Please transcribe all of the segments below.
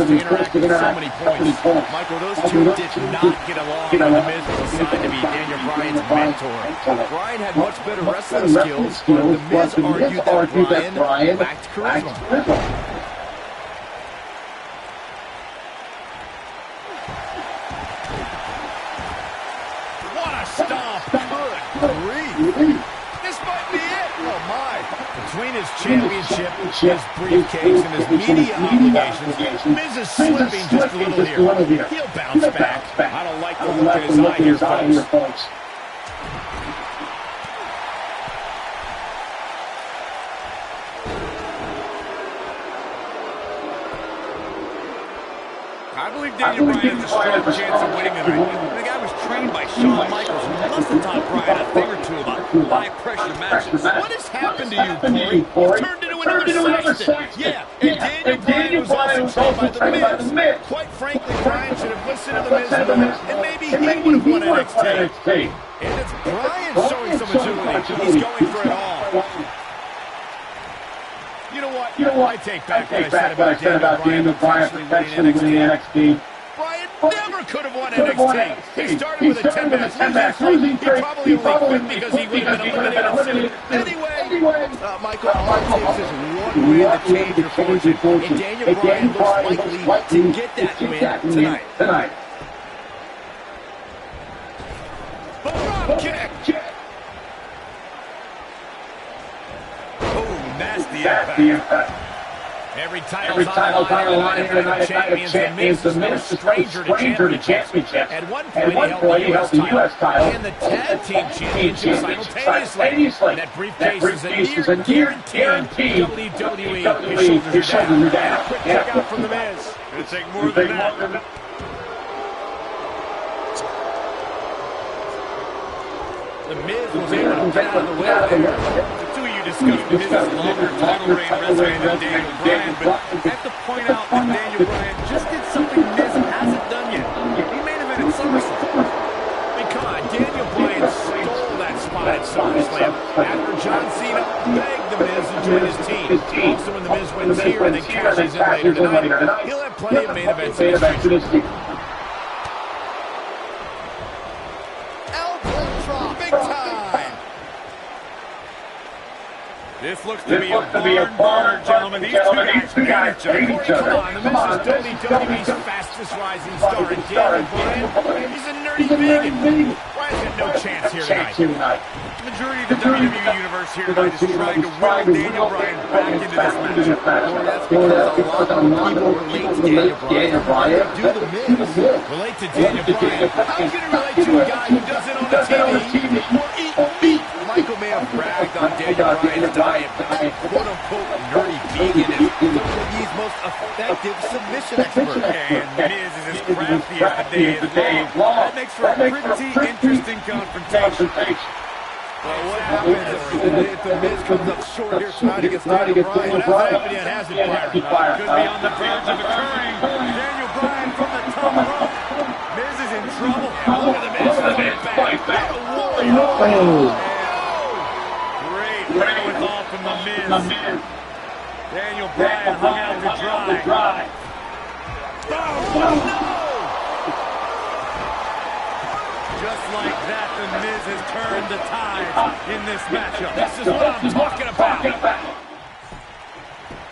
to interact with so many points. Michael, those two did not get along when The Miz was assigned to be Daniel Bryan's mentor. Bryan had much better wrestling skills, but The Miz argued that Bryan lacked charisma. What a stomp! Good grief! This might be it! Oh my! Between his championship, his briefcase, and his media obligations, Miz is slipping just a little here. He'll bounce back. I don't like the look in his eye here, folks. I believe Daniel Bryan has a strong chance of winning tonight. The guy was trained by Shawn Michaels, who must have taught Bryan a thing or two about high-pressure matches. What has happened to you, Corey? You've turned into another Saxton. Yeah, and Daniel Bryan was also trained by The Miz. Quite frankly, Bryan should have listened to The Miz more, and maybe he would have won NXT. And it's Bryan showing some agility. He's going for it all. You know what? I take back what I said about Daniel Bryan potentially winning NXT. Bryan never could have won NXT. He started with a 10-minute losing streak. He probably quit because he would have been eliminated soon. Anyway, Michael, all it takes is one win to change your fortune. And Daniel Bryan looks likely to get that win tonight. Drop kick. Nasty impact. Every title's on the line here tonight at Night of Champions. The Miz is no stranger to championship. At one point, he held the U.S. title and the Tag Team Championship simultaneously. That briefcase is a guaranteed WWE. Your shoulders are down. Quick kick out from The Miz. Going to take more than that. The Miz was able to get out of the way there. Discussed Miz's longer title reign resume than Daniel Bryan, but I have to point out that Daniel Bryan just did something Miz hasn't done yet. He main evented SummerSlam. I mean, come on, Daniel Bryan stole that spot at SummerSlam after John Cena begged The Miz to join his team. Also, when The Miz wins here and then cashes in later tonight, he'll have plenty of main events in his future. Elbow drop, big time! This looks to be a barn, gentlemen. These two guys hate each other. Come on, the Miz is WWE's fastest rising star, and Daniel Bryan, he's a nerdy vegan. Bryan's got no chance here tonight. The majority of the WWE universe here tonight is trying to will Daniel Bryan back into this matchup. Or that's because a lot of people relate to Daniel Bryan. Do The Miz relate to Daniel Bryan? How can you relate to a guy who does it on the TV or eat meat? Michael may have bragged on Daniel Bryan's diet, but quote-unquote nerdy vegan is WWE's most effective submission expert. And Miz is as crafty as the day is long. That makes for a pretty interesting confrontation. Well, what happens if The Miz comes up short here tonight against Daniel Bryan? What's happening at Hazard Fire? Could be on the verge of occurring. Daniel Bryan from the top rope. Miz is in trouble. Look at The Miz fight back. What a warrior. Wherewithal from The Miz. Daniel Bryan hung out to dry. Oh, no! Just like that, The Miz has turned the tide in this matchup. This is what I'm talking about.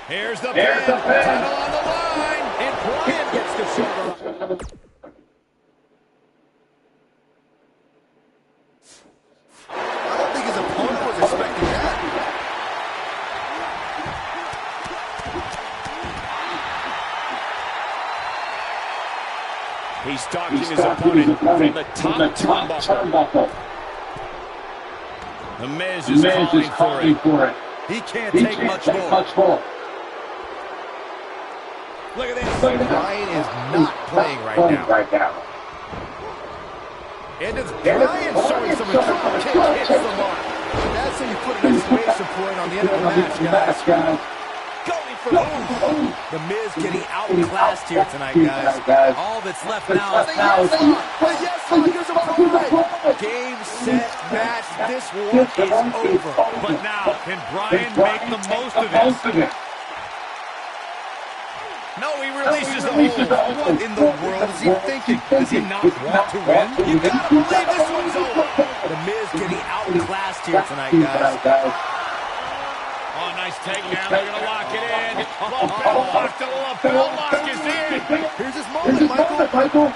Here's the pin. Title on the line. And Bryan gets the shoulder. I don't think his opponent was expecting that. He's stalking his opponent from the top turnbuckle. The Miz is calling for it. He can't take much more. Look at this. Bryan is not playing right now. And it's Bryan showing some drop kick hits the mark. That's how you put an exclamation point on the end of the match, guys. Going for the Miz getting outclassed here tonight, guys. All that's left now is here's a pride. Game, set, match. This war is over. But now, can Bryan make the most of it? No, he releases the hold. What in the world is he thinking? Does he not want to win? You gotta believe this one's over. The Miz getting outclassed here tonight, guys. Oh, nice takedown. They're going to lock it in. Lapel lock to the lapel lock is in. Here's his moment, Michael.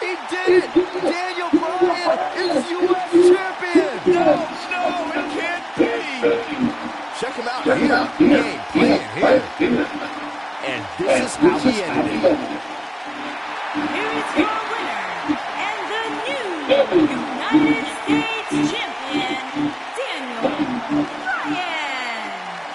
He did it! Daniel Bryan is U.S. champion! No, it can't be. Check him out here. Game playing here. And this is how he ended it. Here is your winner, and the new United States champion, Daniel Bryan.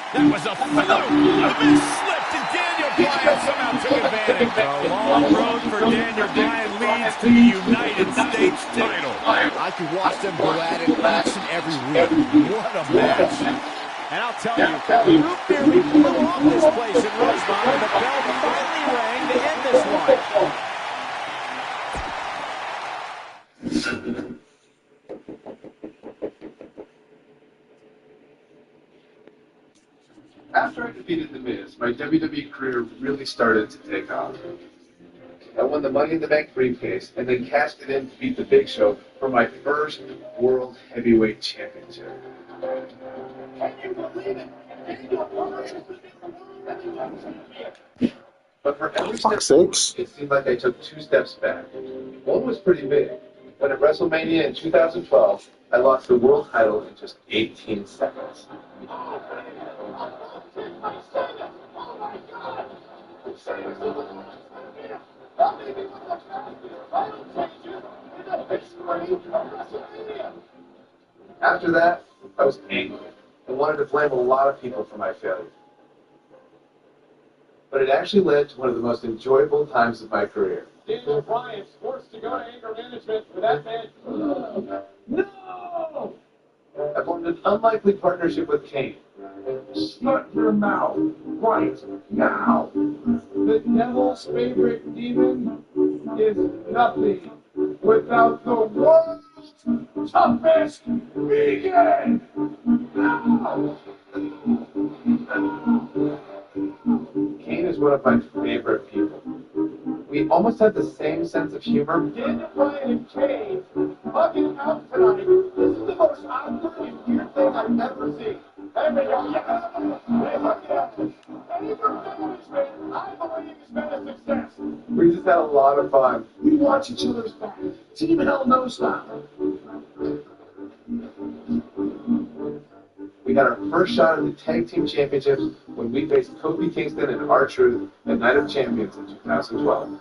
That was a fluke. The Miz slipped, and Daniel Bryan somehow took advantage. A long road for Daniel Bryan leads to the United States title. I could watch them go at it each and every week. What a match. And I'll tell you, the group nearly blew off this place in Rosemont, and the bell finally rang to end this one. After I defeated The Miz, my WWE career really started to take off. I won the Money in the Bank briefcase and then cashed it in to beat The Big Show for my first World Heavyweight Championship. Can you believe it? But for every step, it seemed like I took 2 steps back. One was pretty big. When at WrestleMania in 2012, I lost the world title in just 18 seconds. After that, I was angry and wanted to blame a lot of people for my failure. But it actually led to one of the most enjoyable times of my career. Daniel Bryan's forced to go to anger management for that man. No! I formed an unlikely partnership with Kane. Shut your mouth right now. The devil's favorite demon is nothing without the world's toughest vegan. No! Kane is one of my favorite people. We almost had the same sense of humor. Daniel Bryan and Kane hugging out tonight. This is the most awkward and weird thing I've ever seen. Everybody go, yeah! They hug it out. And even management, I believe it's been a success. We just had a lot of fun. We watch each other's back. Team Hell No style. We got our first shot at the Tag Team Championships when we faced Kofi Kingston and R-Truth at Night of Champions in 2012.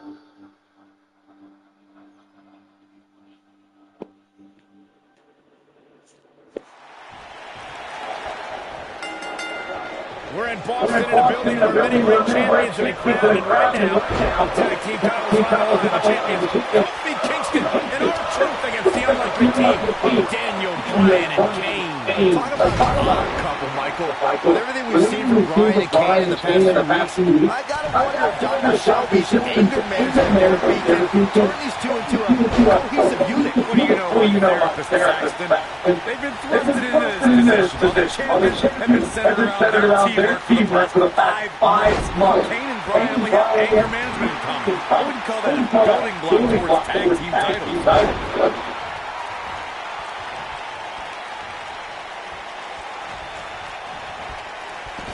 We're in Boston in a building where many world champions have been crowned, and right now, the tag team titles on the line of the champions. Kofi Kingston and R-Truth against the unlikely team of Daniel Bryan and Kane. Talk about an odd couple, Michael. With everything we've seen from Bryan and Kane in the past few weeks, I gotta wonder if Dr. Shelby's anger management can turn these two into a cohesive unit. What do you know about this, Saxton? They've been thrusted into this position. All the champions have been centered around their teamwork for the past 5 months. Kane and Bryan only have anger management in common. I wouldn't call that a building block towards tag team titles.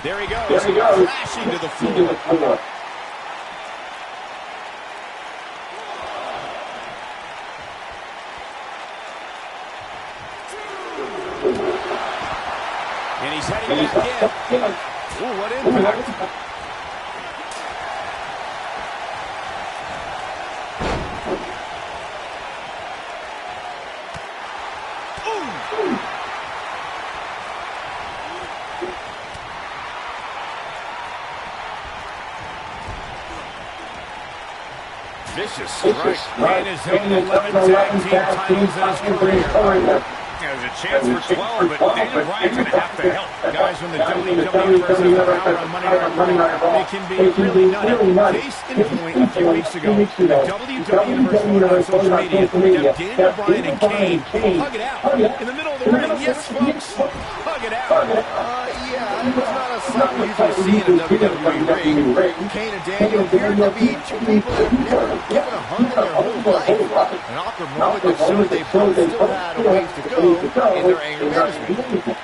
There he goes, crashing to the floor. And he's heading back in. Ooh, what impact. Vicious strike. Kane has held 11 tag team titles in his career. There's a chance for 12, but Daniel Bryan's going to have to help. Guys, when the WWE Universe has the power on Monday Night Raw, it can be really nutty. Case in point, a few weeks ago, the WWE Universe went on social media to have Daniel Bryan and Kane hug it out in the middle of the ring. Yes, folks, hug it out. Yeah, it was not a just like we usually see in a WWE ring. Kane and Daniel appear to be two people that have never given a hug in their whole life. An awkward moment that showed they both still had a ways to go in their anger management.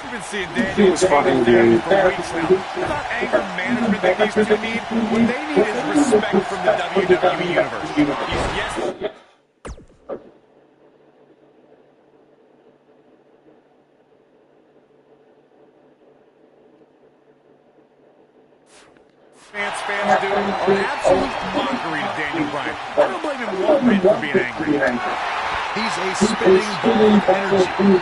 We've been seeing Daniel with anger therapy for weeks now. It's not anger management that these two need. What they need is respect from the WWE Universe. Yes. Fans do are an absolute mockery to Daniel Bryan. I don't blame him one bit for being angry. He's a spinning ball of energy.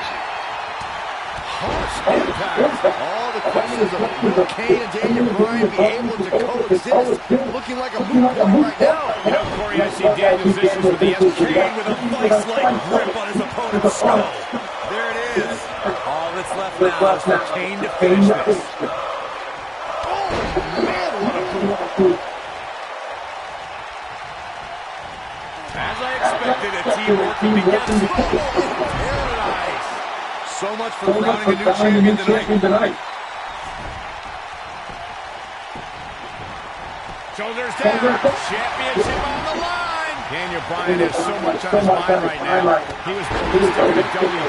Harsh impact. All the questions of will Kane and Daniel Bryan be able to coexist? Looking like a moot point right now. You know, Corey, I see Daniel's issues with the Kane with a vice-like grip on his opponent's skull. There it is. All that's left now is for Kane to finish this. Oh, man, what a move. As I expected, a team working together. Paradise. So much for crowning a new champion tonight. Shoulders down. Championship on the line. Daniel Bryan has so much on his mind right now. He was ballistic in a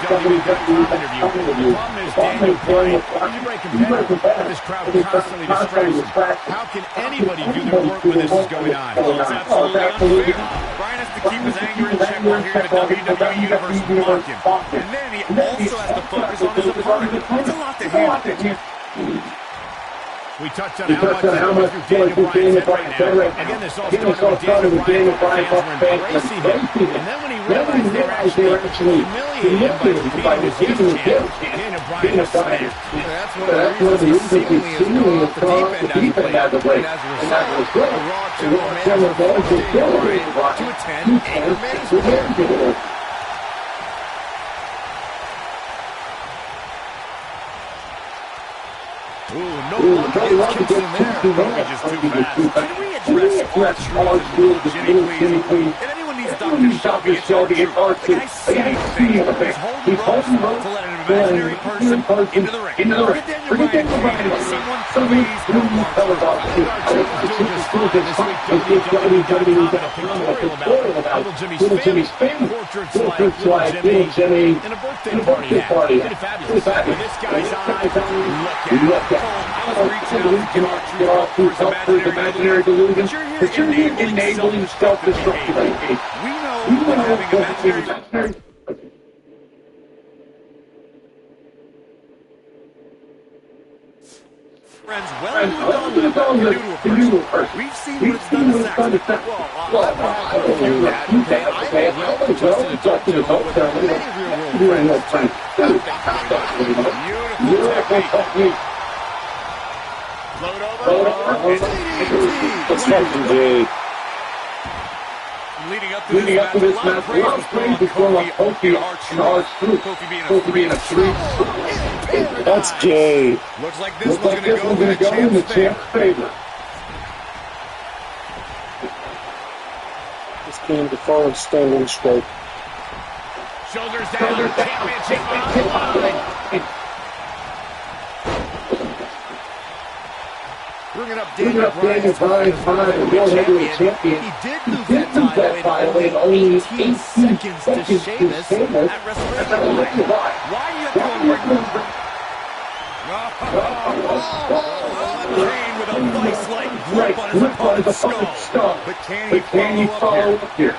WWE.com interview. The problem is Daniel Bryan, he's a great competitor, but this crowd constantly distracts him. How can anybody do their work when this is going on? Well, it's absolutely unfair. Bryan has to keep his anger in check while here in the WWE Universe mock him. And then he also has to focus on his opponent. It's a lot to handle. We touched on how much through Daniel Bryan's head right now. Again, this all started with Daniel Bryan fans were embracing him. And then when he realized they were actually humiliating him by defeating his yes champ, Daniel Bryan was smashed. That's one of the reasons he seemingly has gone off the deep end as of late. And as a result, the Raw General Manager forced Daniel Bryan to attend anger management. Ooh, no luck against Kingston there. Probably just too fast. Can we address R-Truth and Jimmy, please? And anyone needs Dr. Shelby to get R-Truth. Like I see everything. He's holding ropes to let an imaginary person into the ring. Forget Daniel Bryan. Someone please tell us R-Truth. doing just fine this week. WWE did a pictorial about Little Jimmy's family portraits like Little Jimmy and a birthday party. Pretty fabulous. When this guy's eyes, look at I was reaching out to get R-Truth for his imaginary delusion, but you're here enabling self-destructive behavior. We know that having imaginary... Friends, well done can do to a person. We've seen what it's done to Saxton. Well, I don't do that, okay? I will just an adult with many real-world friends. Beautiful technique. Load over. Let's fucking do. Leading up to this match, a lot of praise before Kofi and R-Truth. Kofi being a treat. That's gay. Looks like this one's going to go in the champ's favor. This came before standing straight. Shoulders down, championship on the line. Bringing up Daniel Bryan's world heavyweight champion. He did lose that title in only 18 seconds to Sheamus at WrestleMania. Why do you have to go Kane with a vice-like grip on his opponent's skull. But can he follow up here?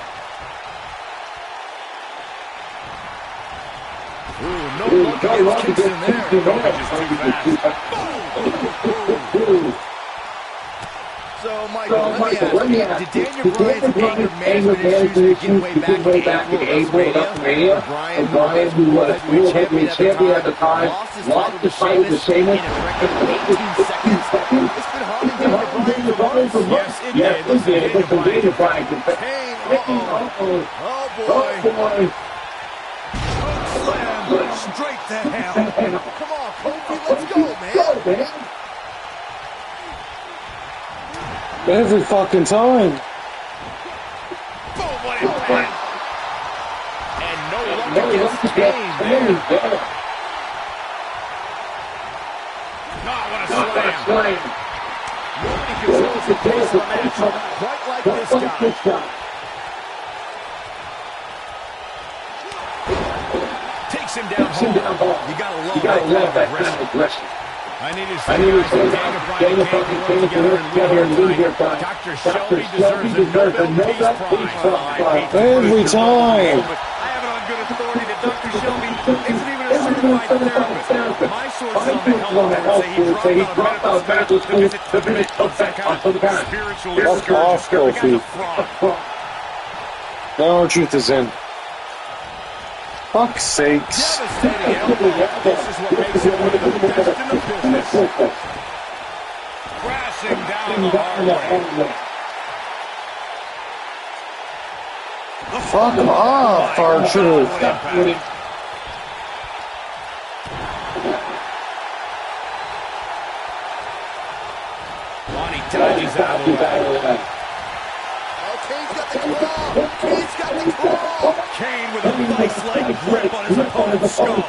Ooh, no luck against Kingston there. Just too fast. So, Michael, let me ask, did Daniel Bryan's anger management issues begin way back in April of WrestleMania? Bryan, who was world heavyweight champion at the time, lost the title to Sheamus in a record 18 seconds. It's been haunting Daniel Bryan for months. Yes, it did. Listen, Daniel Bryan. Oh, boy. Slam straight to hell. Come on, Kofi, let's go, man. Every fucking time. luck against Kane there. Oh, what a slam. Nobody controls the pace of a match quite like this guy. Takes him down home. You gotta love that kind of aggression. I need to see Daniel Bryan and Kane work together and win here tonight. Dr. Shelby deserves a Nobel Peace Prize. Every time. I have it on good authority that Dr. Shelby isn't even a certified therapist. My sources on the helmet say he dropped out of medical school to visit some kind of spiritual Fuck off, excursion. Kofi. Now our truth is in. Fuck's sakes. Devastating elbow. This is what makes him one of the best in the business. Crashing down the hard way. Fuck off, our truth. Lonnie Tiny's out of the way. Oh, Kane's got the claw. Kane's got the claw. Kane with a vice-like grip on his opponent's skull.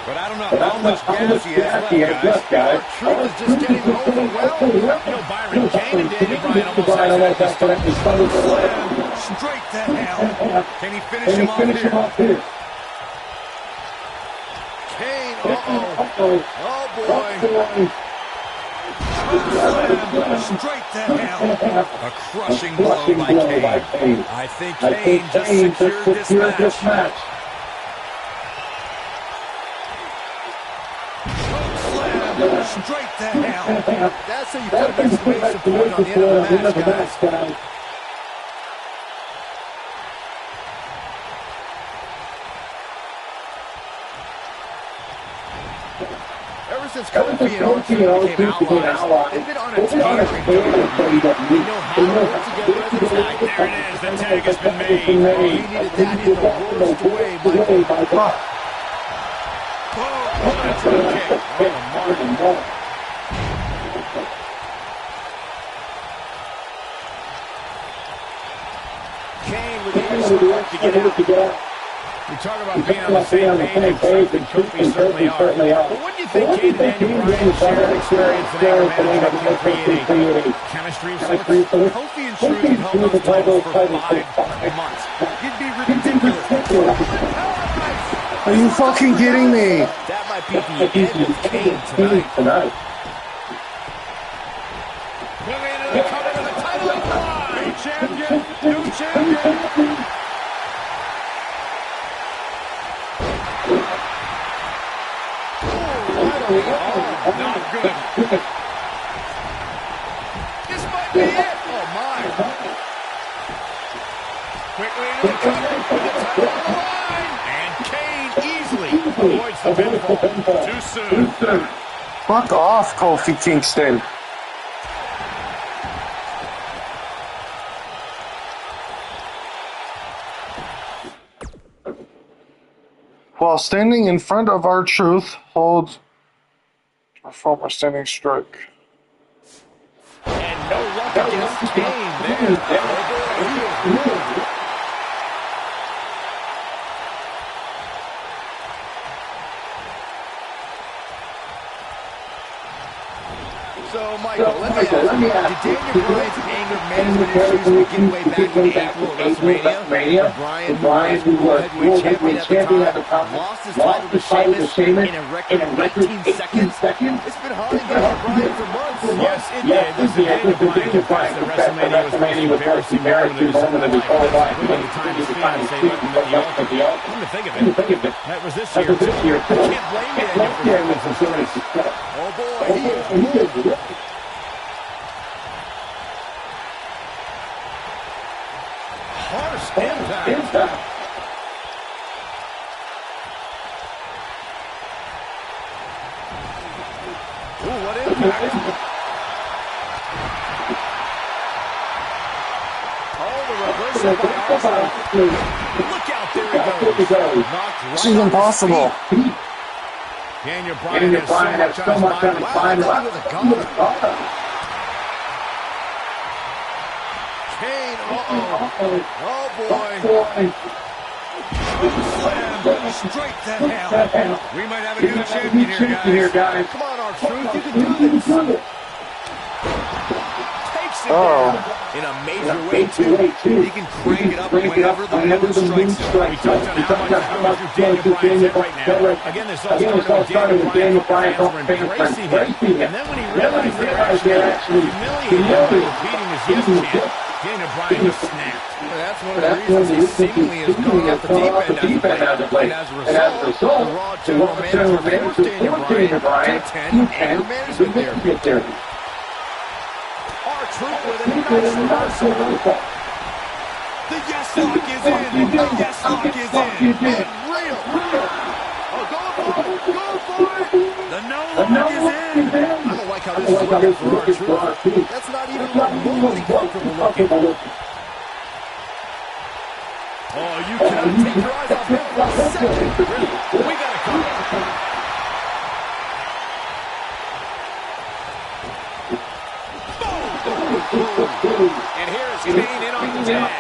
But I don't know how much gas he has left, guys. Truth is just getting overwhelmed. You know, Byron Kane and Daniel Bryan almost accidentally stumbled slam straight to hell. Can he finish him off here? Kane, oh boy. Slam straight to hell. A crushing blow by Kane. I think Kane just secured this match. Slam straight to hell. That's how you put an exclamation point on the end of the match, guys. Ever since Kofi and R-Truth became outlaws, they've been on a tear. They know how to work together as a tag. There it is. The tag has been made. He needed that in the worst way, Michael. Oh, that's a kick. Oh, Martin. Kane with the excellent work to get out. We talk about being on the same page, and Kofi certainly are. But what do you think Kane and Daniel Bryan shared experience and anger management can create a chemistry of sorts? Kofi and Truth have held those titles for 5 months. It'd be ridiculous. Are you fucking kidding me? That might be the end of Kane tonight. Moving into the cover of the title and fly. New champion. Not good. This might be it. Oh, my. Quickly into the cover with the title on the line. And Kane easily avoids the pinfall. Too soon. Fuck off, Kofi Kingston. While standing in front of our truth, holds a former standing strike. And no luck against Kane there. So, Michael, let me ask, did Daniel Bryan's anger management issues begin way back in April at WrestleMania? Bryan, who was world heavyweight champion at the time, lost his title to Sheamus in a record 19 seconds. It's been hard to get on Bryan for months. Yes, it did. This is Daniel Bryan confessed that WrestleMania was embarrassing moment of his whole life. When the time is spent to say, look, at the ultimate. Come to think of it, that was this year, too. I can't blame Daniel for feeling success. Oh, boy, he is. Harsh impact. Ooh, what impact. Oh, the reversal by Austin. Look out, there he goes. Knocked right This is impossible. Daniel Bryan has so much on his mind. Wow, with a gun. Kane, oh boy. Slam Straight to hell. We might have a new champion here, guys. Come on, R-Truth, you can do this. Takes it down. In a major way, too. He can crank it up whenever the mood strikes him. We touched on how much is going through Daniel Bryan's head right now. Again, this all started with Daniel Bryan embracing him. And then when he realized they're actually humiliating him by beating his yes chant, Daniel Bryan just snapped. That's one of the reasons he seemingly has gone off the deep end as of late. And as a result, the Raw General Manager forced Daniel Bryan to 10 anger management there. R-Truth with a nice reversal. The yes lock is in. The yes lock is in. Unreal. Oh, go for it. Go for it. The no lock is in. I don't like how this is looking for R-Truth. That's not even remotely comfortable looking. Oh, you cannot take your eyes off him for a second. Really? We got to come. And here is Kane in on the tag.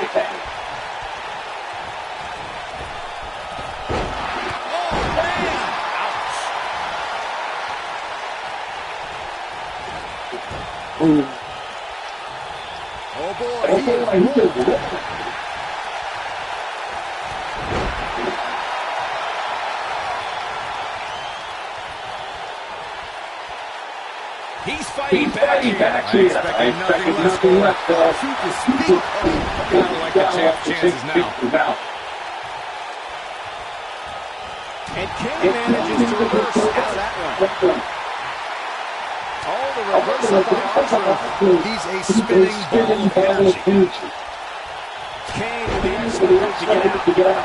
Oh, man! Ouch. Oh, boy. He is He's fighting back here. I expected nothing less. Truth is speaking. Kind of like the champ's chances now. And Kane manages to reverse out of that one. Oh, the reversal by R-Truth. He's a spinning ball of energy. Kane with the excellent move to get out.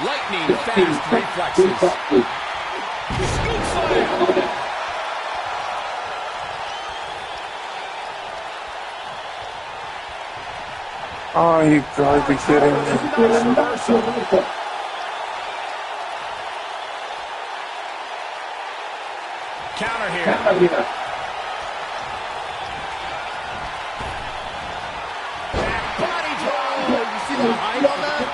Lightning fast reflexes. Scoop slam! Oh, you gotta be kidding me. Counter here. Back body throw. You see the height on that?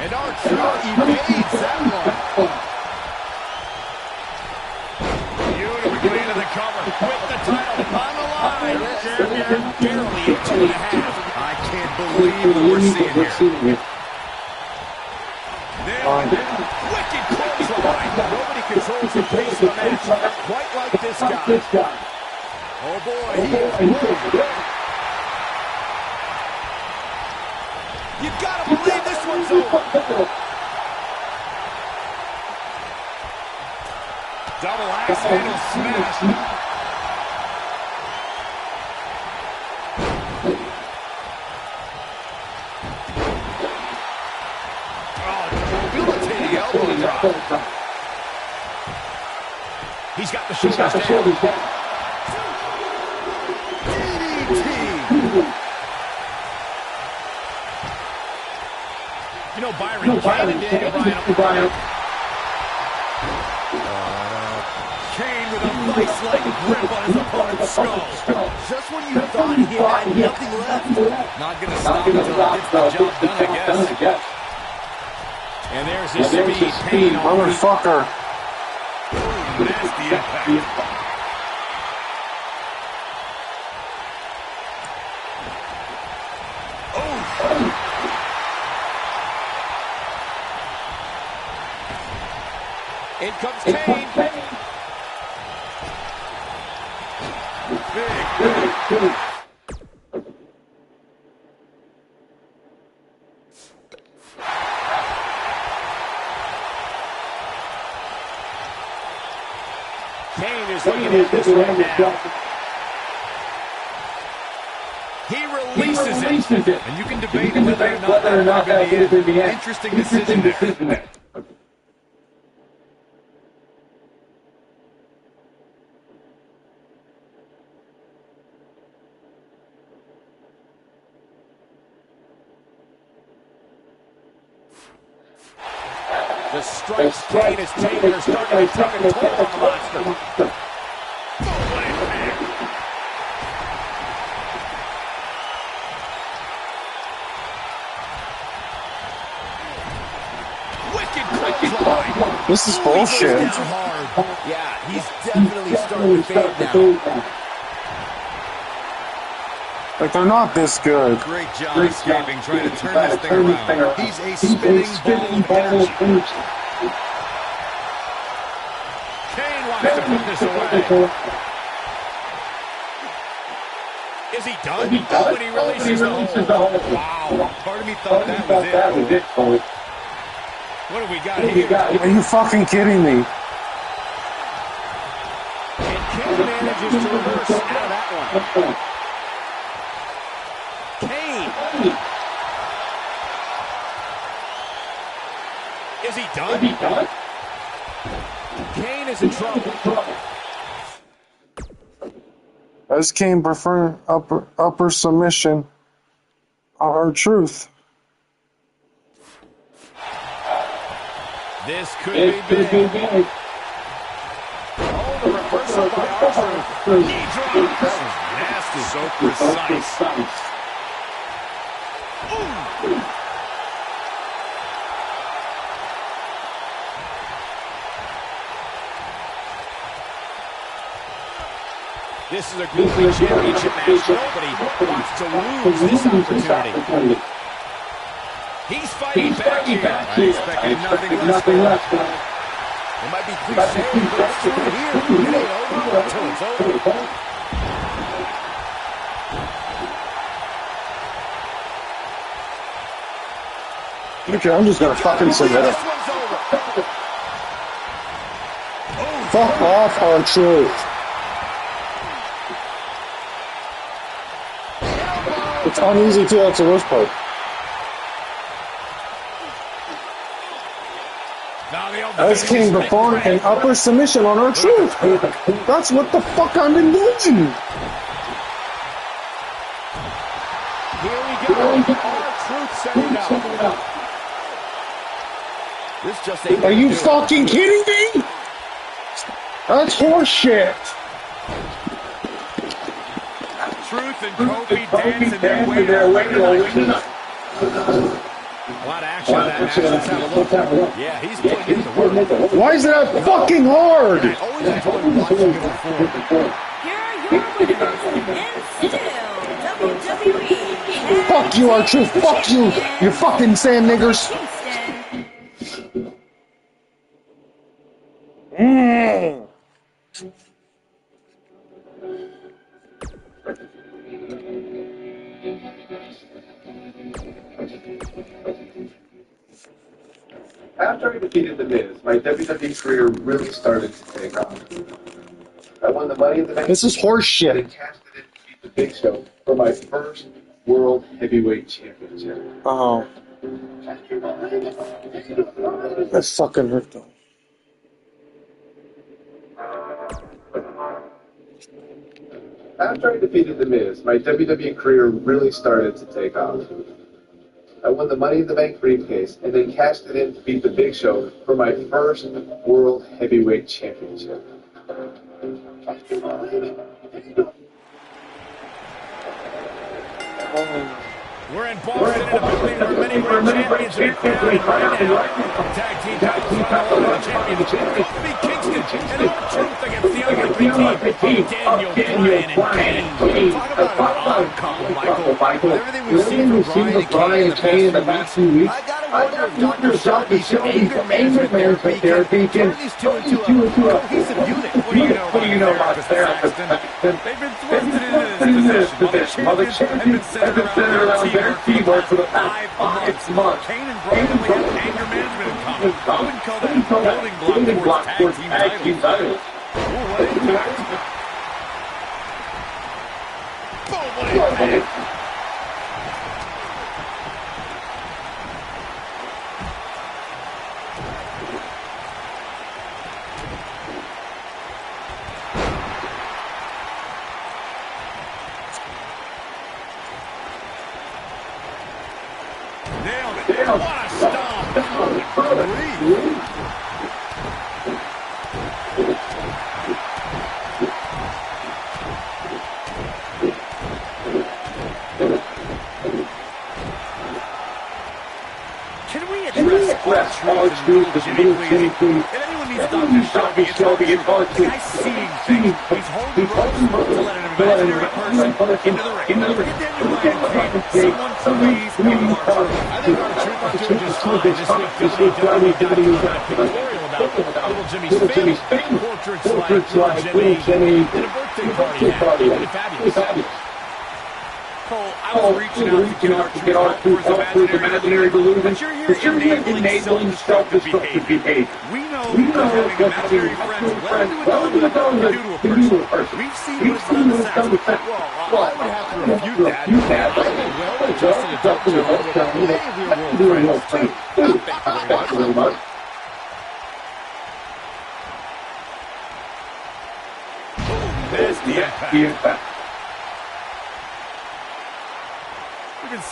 And R-Truth evades that one. Beautifully into the cover with the title on the line. Champion barely at 2.5. I can't believe what we're seeing here. Wicked clothesline. Nobody controls the pace of the match quite like this guy. Oh boy, he is moving. You've got to believe this one's over. Double axe handle smash. Oh, debilitating elbow drop. He's got the shoulders down. DDT. You know, Byron, Kane and Daniel Bryan. Kane with a vice-like grip on his opponent's skull. Just when you thought he had nothing left. Not going to stop until he gets the job done, I guess. And there's his speed. Kane on the Motherfucker. nasty impact. In comes Kane. Big. Kane is looking at this right now. He releases it. And you can debate whether or not that is in the end. Interesting decision there. The strikes Kane has taken are starting to take a toll on the monster. Oh, what impact. This is Ooh, he bullshit. goes down hard. Yeah, he's definitely starting to fade now. Like, they're not this good. Great job escaping, trying to turn this thing around. He's a spinning ball of energy. Kane wants to put this away. Is he done? Oh, and he releases the hold. Wow. Part of me thought that was it. What do we got here? Are you fucking kidding me? And Kane manages to reverse out of that one. Kane. Is he done? Kane is in trouble. As Kane prefer upper submission or truth. This could be big. Oh, the reversal by R-Truth. Knee drop. That was nasty. So precise. Ooh. This is a grueling championship match. Nobody wants to lose this opportunity. He's fighting back here. I expected nothing less. It might be cliche, but it's true here. It ain't over until it's over. Okay, I'm just gonna fucking submit This him. one's over. Fuck off, R-Truth. It's uneasy too, that's the worst part. As King performed an upper submission on R-Truth. That's what the fuck I'm engaging. Here we go. R-Truth setting up. This just ain't Are you gonna do it. fucking kidding me? That's horseshit. Truth and Kofi dancing their way to the night. A lot of action in that match. Let's have a look. Yeah, he's putting in the work. Why is that fucking hard? I always enjoyed watching him perform. Here are your winners, and still WWE. Fuck you, R-Truth. Fuck you. You fucking sand niggers. Kingston. After I defeated The Miz, my WWE career really started to take off. I won the Money in the Bank. This is and horseshit. then cashed it in to beat the Big Show for my first World Heavyweight Championship. Oh, that fucking hurt though. After I defeated The Miz, my WWE career really started to take off. I won the Money in the Bank briefcase and then cashed it in to beat the Big Show for my first World Heavyweight Championship. We're in Boston in a building where many world champions are crowned right now. Tag team titles on the line. The champion, Kofi Kingston, and R-Truth against the unlikely team of Daniel Bryan and Kane. Talk about an odd couple, Michael. With everything we've seen from Bryan and Kane in the past few weeks, I gotta wonder if Dr. Shelby's anger management therapy can turn these two into a cohesive unit. What do you know about Saxton? They've been thrusted into this position. Mother champions have been centered around their teamwork for the past 5 months. Kane and Bryan have anger management in common. I wouldn't call that building block towards tag team titles. Ooh, what impact. Boom, what impact. Nailed it. What a stomp. Can we address R-Truth and Jimmy, please? needs Dr. Shelby. It's hard to. This guy's seeing things. He's holding ropes to let an imaginary person into the ring. Look at Daniel Bryan and Kane. Someone please call R-Truth. I think R-Truth is doing just fine this week because WWE got a pictorial about Little Jimmy's family. Portraits like Little Jimmy and a birthday party. Really fabulous. Cole, I was reaching out to get R-Truth for his imaginary delusion, but you're here enabling self-destructive behavior. We know that having imaginary friends well into adulthood can do to a person. We've seen what it's done to sex. Well, I would have to refute that. I am well-adjusted adult children with plenty of real-world friends, too. Thank you very much. Nasty impact. We've been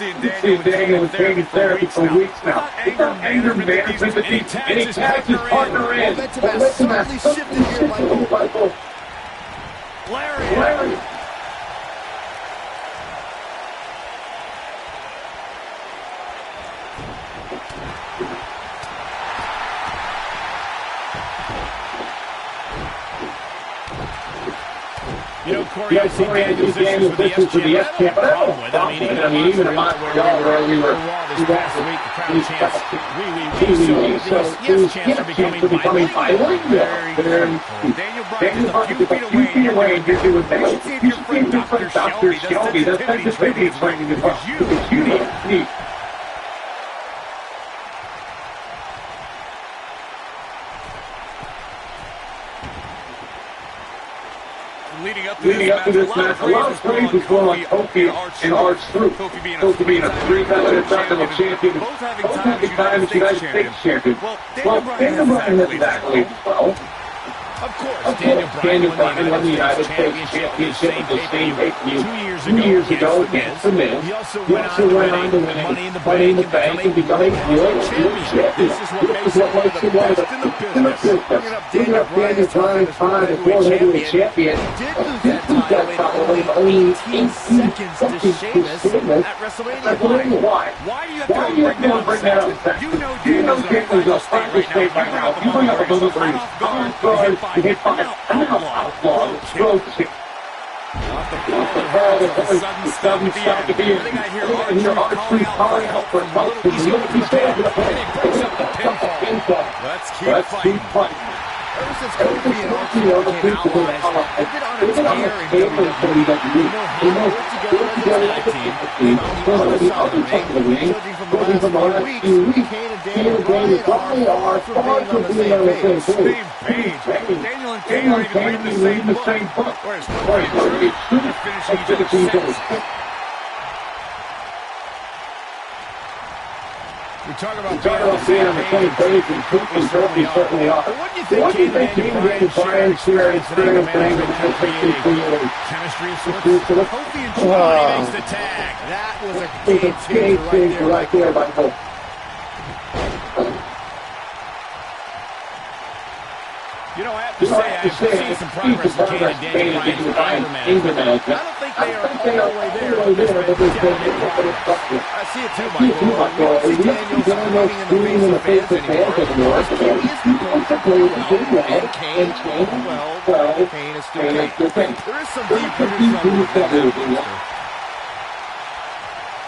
seeing Daniel with Kane therapy for weeks now. It's not anger management that needs any taxes partner in. Momentum has certainly shifted here, Michael. Larry. You know, Corey, I see Daniel's issues with the S champ, but I don't have a problem with it. I mean, even a month ago where we were this past week, the Crown champs, so these yes champs are becoming violent. Very Daniel Bryan is a few feet away, and you're doing that. You should see if your friend Dr. Shelby does sensitivity training as well. It's unique. Leading up to this match, a lot of praise was going on Kofi and R-Truth. Kofi being a three-time Intercontinental champion, both having time as United States champion. Well, Daniel Bryan has exactly well. Of course, Daniel Bryan won the United States Championship with the same pay-per-view 2 years ago against The Miz. He also went on to win Money in the Bank and become a world champion. This is what makes him one of the best in the business. Bringing up Daniel Bryan's time as world heavyweight champion. He did lose that title in only 18 seconds to Sheamus at WrestleMania. Why? Why do you have to bring that up? You know Daniel's a final state right now. You bring up a little bit to hit by an outlaw stroke kick. Off the ball, the sudden stop to the end. I hear R-Truth calling out for a little stand, and he breaks up the pinfall. Let's keep fighting. Ever since Kofi and R-Truth became allies, they've been on a tear in WWE. They know how to work together as a team. On the other side of the ring, judging from the last few weeks, Kane and Daniel are far from being on the same page. Daniel and Kane are even reading the same book. Whereas Kofi are finishing each other's sets. We talk about being on the same page, and Kofi certainly are. What do you think Kane and Bryan experienced during the thing that chemistry of sorts? Kofi and Bryan makes the tag. That was a game changer right there, Michael. You know, I have to say, I've seen some progress in Kane and Daniel Bryan's anger management. I don't think they are all the way there, but there's been definite progress. I see it too, Michael. We don't see Daniel screaming in the face of fans anymore. He is going and Kane, well, Kane is still Kane. There is some deep-rooted trouble.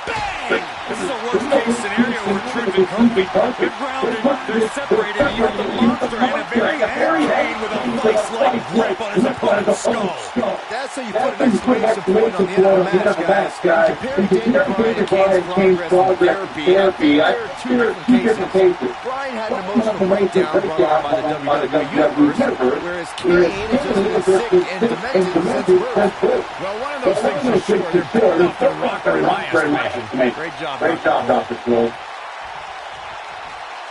Bang! This is a worst-case scenario where Truth and Kofi are grounded, they're separated, and you have the monster and a very Kane with a vice-like grip on his opponent's skull. That's how you put an exclamation point on the end of the match, guys. Comparing Daniel Bryan and Kane's progress in therapy, there are two different cases. Bryan had an emotional breakdown brought on by the WWE Universe, whereas Kane has just been sick and demented since birth. Well, one of those things for sure, they're picking off the rocker in my estimation. Great job, Dr. Floyd.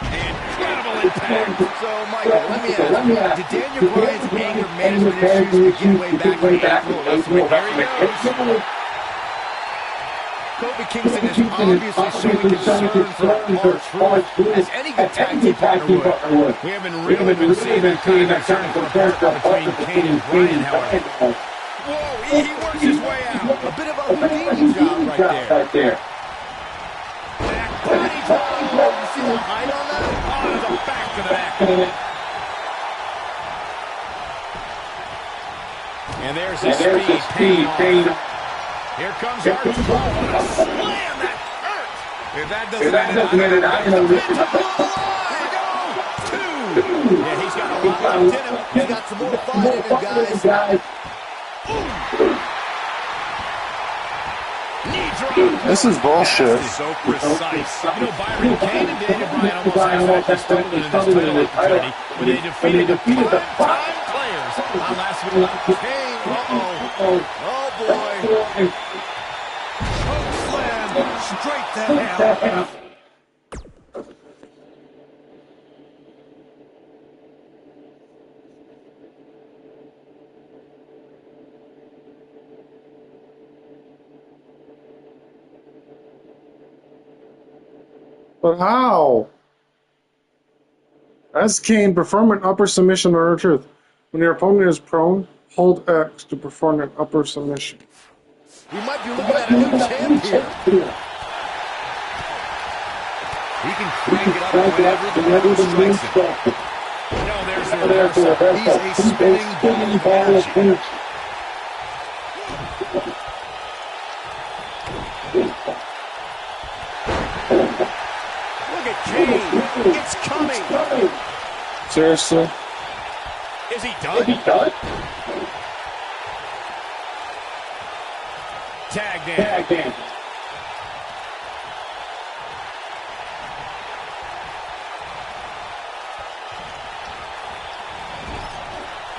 Incredible impact. So, Michael, let me ask, did Daniel Bryan's anger management issues begin way back in April? Here he goes. Kofi Kingston is obviously showing concern for R-Truth, as any good tag team partner would. We haven't really been seeing that kind of concern for a partner between Kane and Bryan, however. Whoa, he works his way out. A bit of a Houdini job right there. Body drop. You see the height on that? Oh, there's a back to the neck. And there's the speed paying off. Here comes R-Truth. What a slam! That hurt! If that doesn't end it, I am the pin to the line. Two. Yeah, he's got a lot left in him. He's got some more fight in him, guys. Knee drop. This is bullshit. So precise. You know, Byron Kane and Daniel Bryan almost had stumbled in this title opportunity when they defeated the prime players on last week. Kane, oh boy. Choke slam straight to hell. But how? As Kane, perform an upper submission or truth. When your opponent is prone, hold X to perform an upper submission. We might be looking at a new champ here. He can crank it up whenever the weather strikes him. No, there's the reversal. He's a spinning ball of energy. Look at Kane. It's coming. Seriously? Is he done? Tagged in.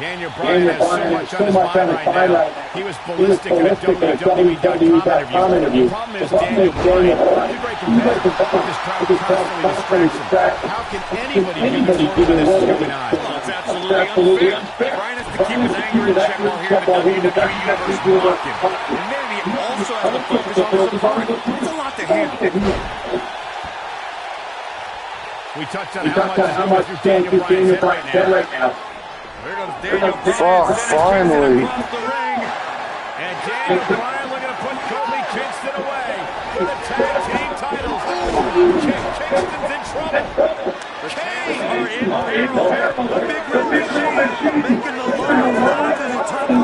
Daniel Bryan has so much on his mind right now. He was ballistic in a WWE.com interview. The problem is Daniel Bryan, he's a great competitor, but this crowd constantly distracts him. How can anybody be the form when this is going on? Well, it's absolutely unfair. Bryan has to keep his anger in check while here in the WWE Universe blocking. And maybe he also has to focus on his opponent. It's a lot to handle. We touched on how much is Daniel Bryan's head right now. Here goes Daniel Bryan. Finally. Off the ring. And Daniel Bryan looking to put Kofi Kingston away for the tag team titles. Kingston's in trouble. The Kane are in peril here. The Big Red Machine making the low run to the top. No,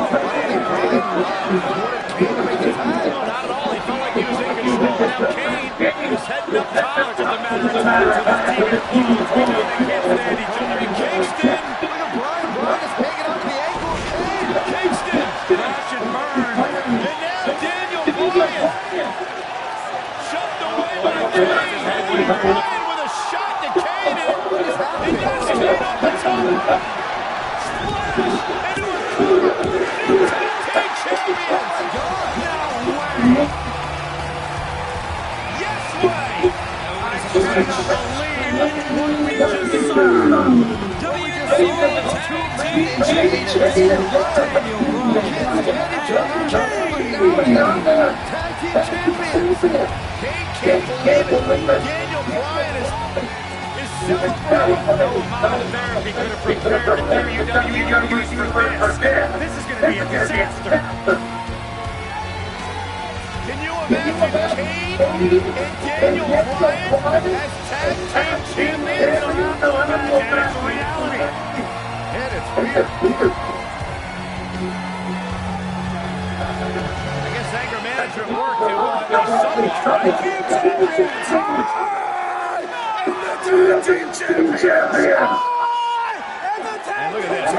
not at all. He felt like he was in control. Now Kane is heading up top. It's just a matter of time until this team explodes. They can't stand each other. And Kingston. Bryan is hanging on to the ankle of Kane. Kingston, crash and burn. And now Daniel Bryan. Shoved away by Kane. Bryan with a shot to Kane. And now Kane off the top. Splash into a cover. New tag team champions. No way. Yes way. I cannot believe what we just saw. Daniel Bryan is celebrating. No amount of therapy could have prepared the WWE Universe for this. This is going to be a disaster. Can you imagine Kane and Daniel Bryan as tag team champions around the world? And it's reality. And it's weird. I guess anger management worked. It will at least somewhat, right? And the tag team champions! And look at this.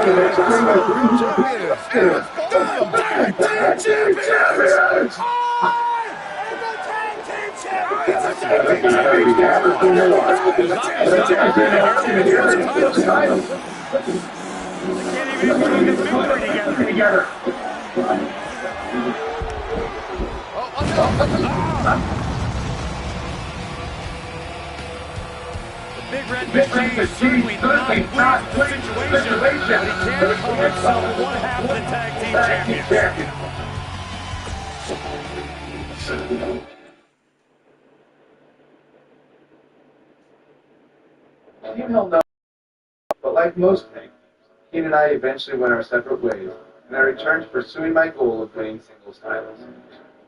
Big Red Machine is certainly not pleased with the situation, but he can call himself one half of the tag team champions. You don't know, but like most things, Kane and I eventually went our separate ways, and I returned to pursuing my goal of winning singles titles.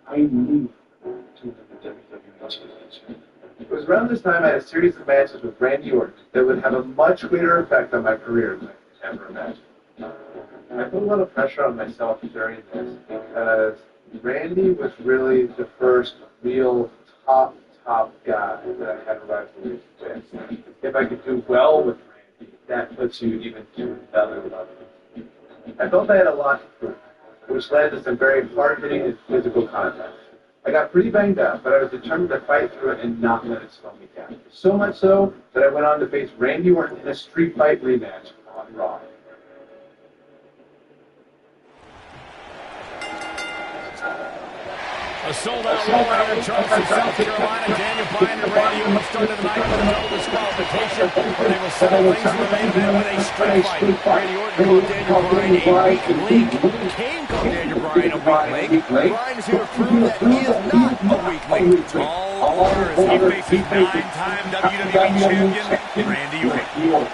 I moved to the WWE Championship. It was around this time I had a series of matches with Randy Orton that would have a much greater effect on my career than I could ever imagine. My put a lot of pressure on myself during this because Randy was really the first real top guy that I had a rivalry with. If I could do well with Randy, that puts you even to another level. I felt I had a lot to prove, which led to some very hard-hitting and physical contact. I got pretty banged up, but I was determined to fight through it and not let it slow me down. So much so that I went on to face Randy Orton in a street fight rematch on Raw. A sold-out Raw here in Charleston, South Carolina. Daniel Bryan and Randy Orton started the night with no disqualification. They will settle things in the main event with a street fight. Randy Orton called Daniel Bryan a weak link. Kane called Daniel Bryan a weak link. Bryan is here to prove that he is not a weak link. All order as he faces 9-time WWE champion Randy Orton.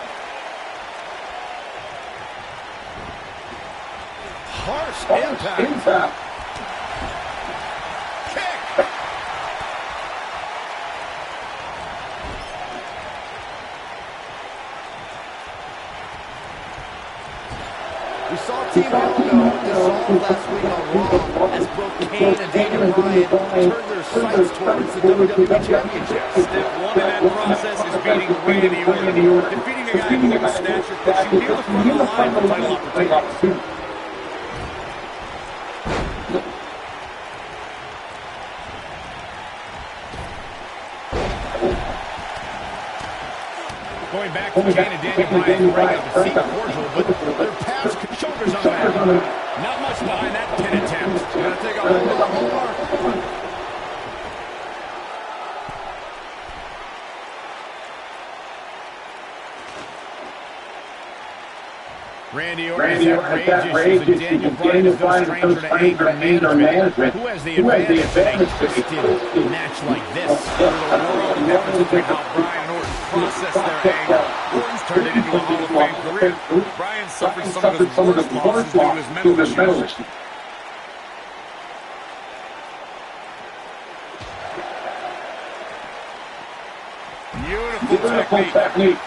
Harsh impact. We saw Team Hell No dissolve last week on Raw as both Kane and Daniel Bryan turned their sights towards the WWE Championship. Step one in that process is beating Randy Orton. Defeating a guy who can snatch your push you near the front of the line for title opportunities. Going back to Kane and Daniel Bryan, breaking up the seat cordial, but their pads, shoulders on the mat. Not much behind that pin attempt. Gonna take a whole lot more. Randy Orton has had rage issues, and Daniel Bryan is no stranger to anger management. Who has the advantage in a twisted match like this? There's a world of difference between how Bryan and Orton process their anger. Orton's turned it into a Hall of Fame career. Bryan suffered some of his worst losses due to his mental issues. Beautiful technique.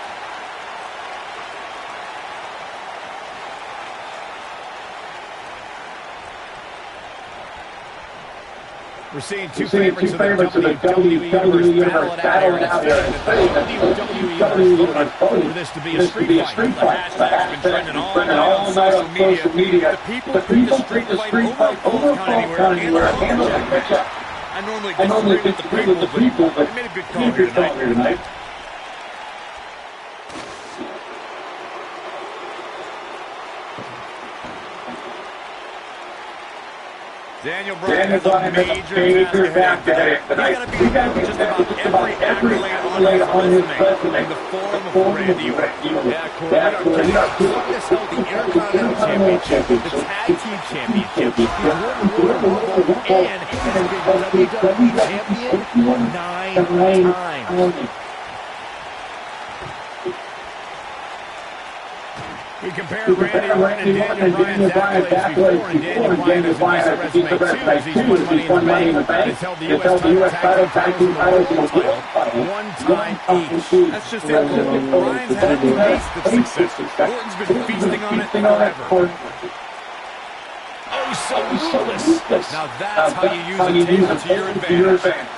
We're seeing two favorites of the WWE Universe battle it out here. The WWE Universe voted for this to be a street fight. The hashtag's been trending all night on social media. The people the street fight over Count Anywhere and the Jack. I normally disagree with the people, but they made a good call here tonight. Daniel Bryan has a major task ahead. He's got to beat just about every accolade on his resume in the form of Randy Orton. Yeah, Corey, we are this held the Intercontinental Championship, the Tag Team Championship, he's won Royal Rumble, and he's been WWE Champion 9 times. We compare Randy Orton and Daniel Bryan's accolades before, and Daniel Bryan has a decent resume too, as he's won Money in the Bank, has held the U.S. tag team titles and the world title, one time each. That's just it. Bryan's had a taste of success. Orton's been feasting on it forever. Oh, so ruthless. Now that's how you use a table to your advantage.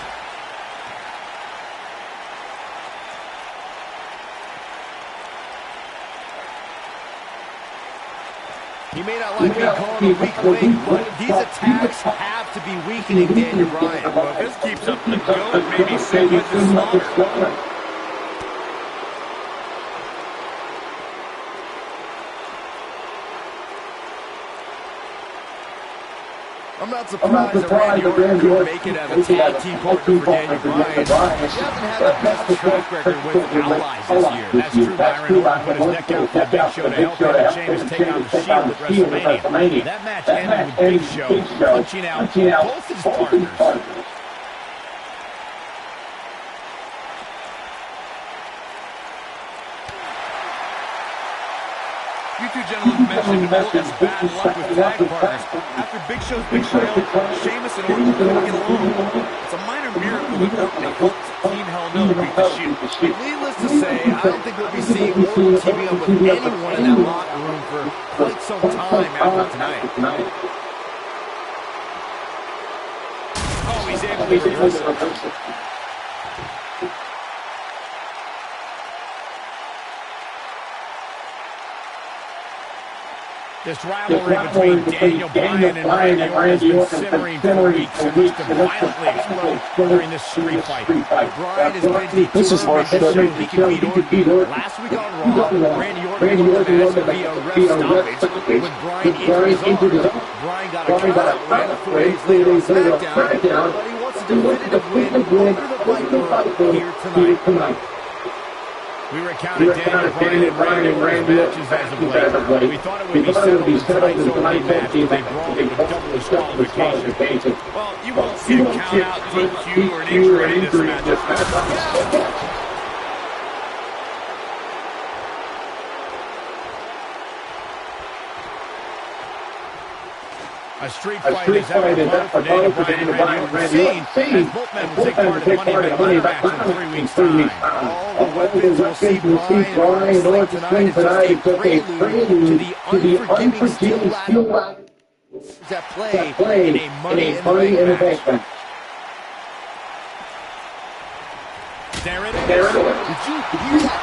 He may not like being called a weak link, but these attacks have to be weakening Daniel Bryan. Well, if this keeps up the goat, maybe so much slaughter. I'm not surprised that Randy Orton couldn't make it as a tag team partner for Daniel Bryan. He hasn't had the best track record with allies this year. That's true. Byron Orton put his neck out for the Big Show to help him and Sheamus take on the Shield at WrestleMania. That match ended with Big Show punching out both his partners. You two gentlemen mentioned Orton's bad luck with tag partners. After Big Show's betrayal, Sheamus and Orton couldn't get along. It's a minor miracle that Orton helped Team Hell No beat the Shield. Needless to say, I don't think we'll be see Orton teaming up with anyone in that locker room for quite some time after tonight. Oh, he's able to reverse it. This rivalry between Daniel Bryan and Randy Orton has been simmering for weeks and looks to violently explode during this street fight. Bryan is going to be This is hard determined to show shit. he can beat Orton. Last week on Raw, Randy Orton won the match via ref stoppage. When Bryan injured his arm, Bryan got a count out win 4 days later on SmackDown, but he wants a definitive win over the Viper here tonight. We recounted Daniel Bryan and Randy matches as of late. We thought it would be settled in tonight's opening match, but they brawled with double disqualification. Well, you won't see a count out, DQ, or an injury in this match. A street fight is ever for Daniel Bryan and Randy Orton, as both men will take part in the Money in the Bank match in 3 weeks' time. All the weapons will see Bryan and Orton tonight is just a prelude to the unforgiving steel ladders that play in a Money in the Bank match. There it is. Did you hear that?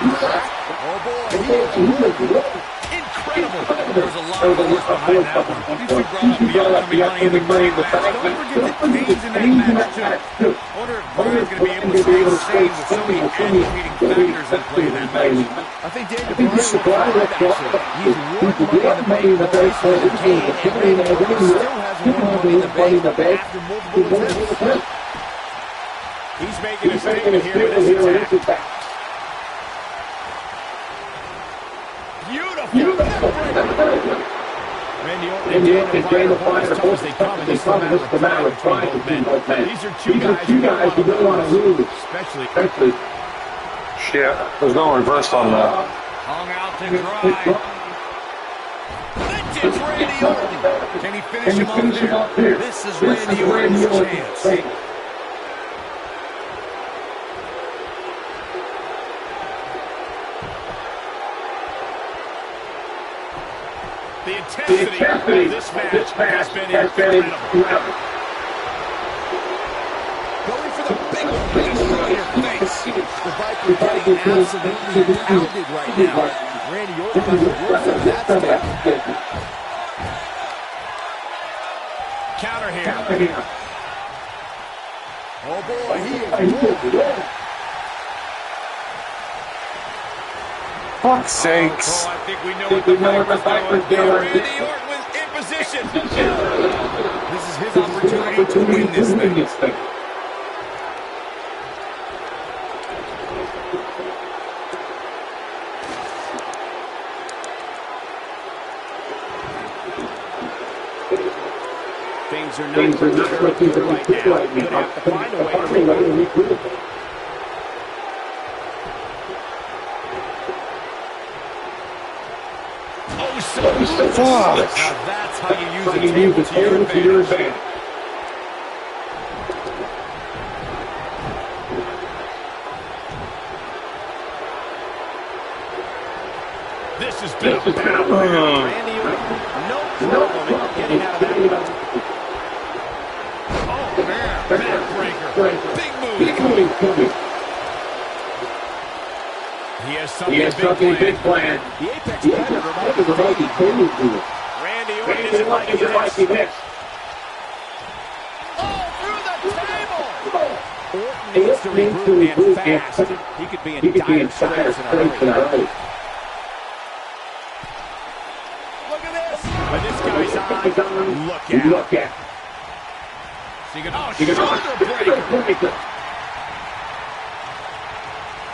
Oh boy, incredible. There's a lot of force behind that one. These two brought up the upcoming Money in the Bank match. Don't forget the Kane's in that match, too. I wonder if Bryan's going to be able to stay sane with so many aggravating factors at play in that match. I think Daniel Bryan will survive, actually. He's won Money in the Bank twice with Kane, and Randy Orton still hasn't won Money in the Bank after multiple attempts. He's making a statement here with this attack. Beautiful. Randy Orton and Daniel Bryan are as tough as they come, and this is a matter of trying between both men. These are two guys who don't want to lose, especially. Shit, there's no reverse on that. Hung out to dry. Vintage Randy Orton. Can he finish him off there? This is Randy Orton's chance. The intensity of this match has been incredible. Going for the big one to destroy your face. The Viper getting absolutely pounded right now. Randy Orton got the worst of that stick. Counter here. Oh boy, he is good. Fuck's sakes. Oh, I think we know what the Viper's doing. Randy Orton was in position. This is his opportunity to win this thing. Things are not looking good right now. We're going to have to find a way to regroup. Fuck. Now that's how you use a table to your advantage. This has been a battle. Randy Orton, no problem in getting out of that. Oh, man, backbreaker. Big move. He has something big planned. The Apex Predator might be cold to it. Randy Orton isn't liking this. Oh, through the table! Orton needs to regroup and fast. He could be in dire straits in a hurry. Look at this! When this guy's on, look out. Shoulder breaker.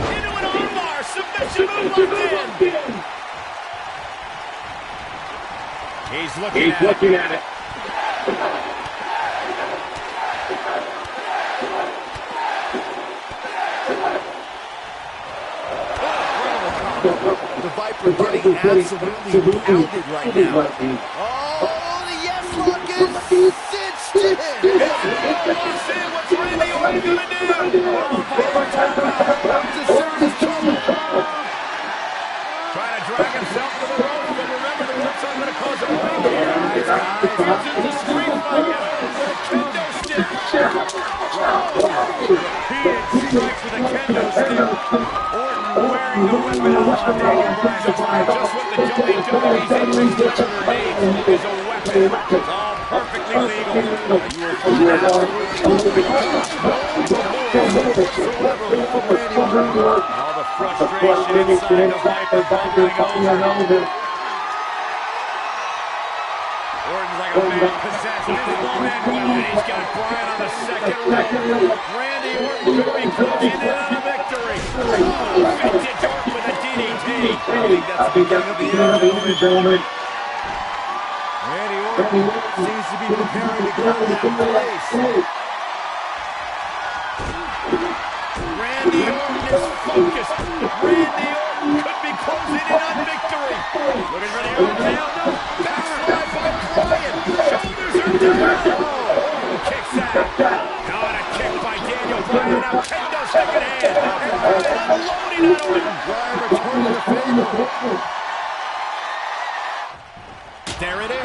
Into an armbar. Submission move locked in. He's looking at it. The Viper getting absolutely pounded right now. Oh, the yes lock is cinched in. What's Randy Orton gonna do? Viper deserves trouble. strikes with a kendo stick. Orton wearing the weapon out on Daniel Bryan. Just what the WWE's infrastructure needs is a weapon. It's all perfectly legal. You will find absolutely all the frustration inside the Viper bubbling over. Orton's like a man possessed. This won't end well, and he's got Bryan on the second rope. Randy Orton could be closing in on a victory. Vintage Orton with a DDT. I think that's the beginning of the end, gentlemen. Randy Orton seems to be preparing to go to that place. Randy Orton is focused. Randy Orton could be closing in on victory. Looking for the overtail. No. Backslide for the Bryan. Shoulders are down. Oh, kicks out. Now on a kick by Daniel Bryan. Now kendo stick in hand. And Bryan unloading on Orton. Bryan returning the favor. There it is. Did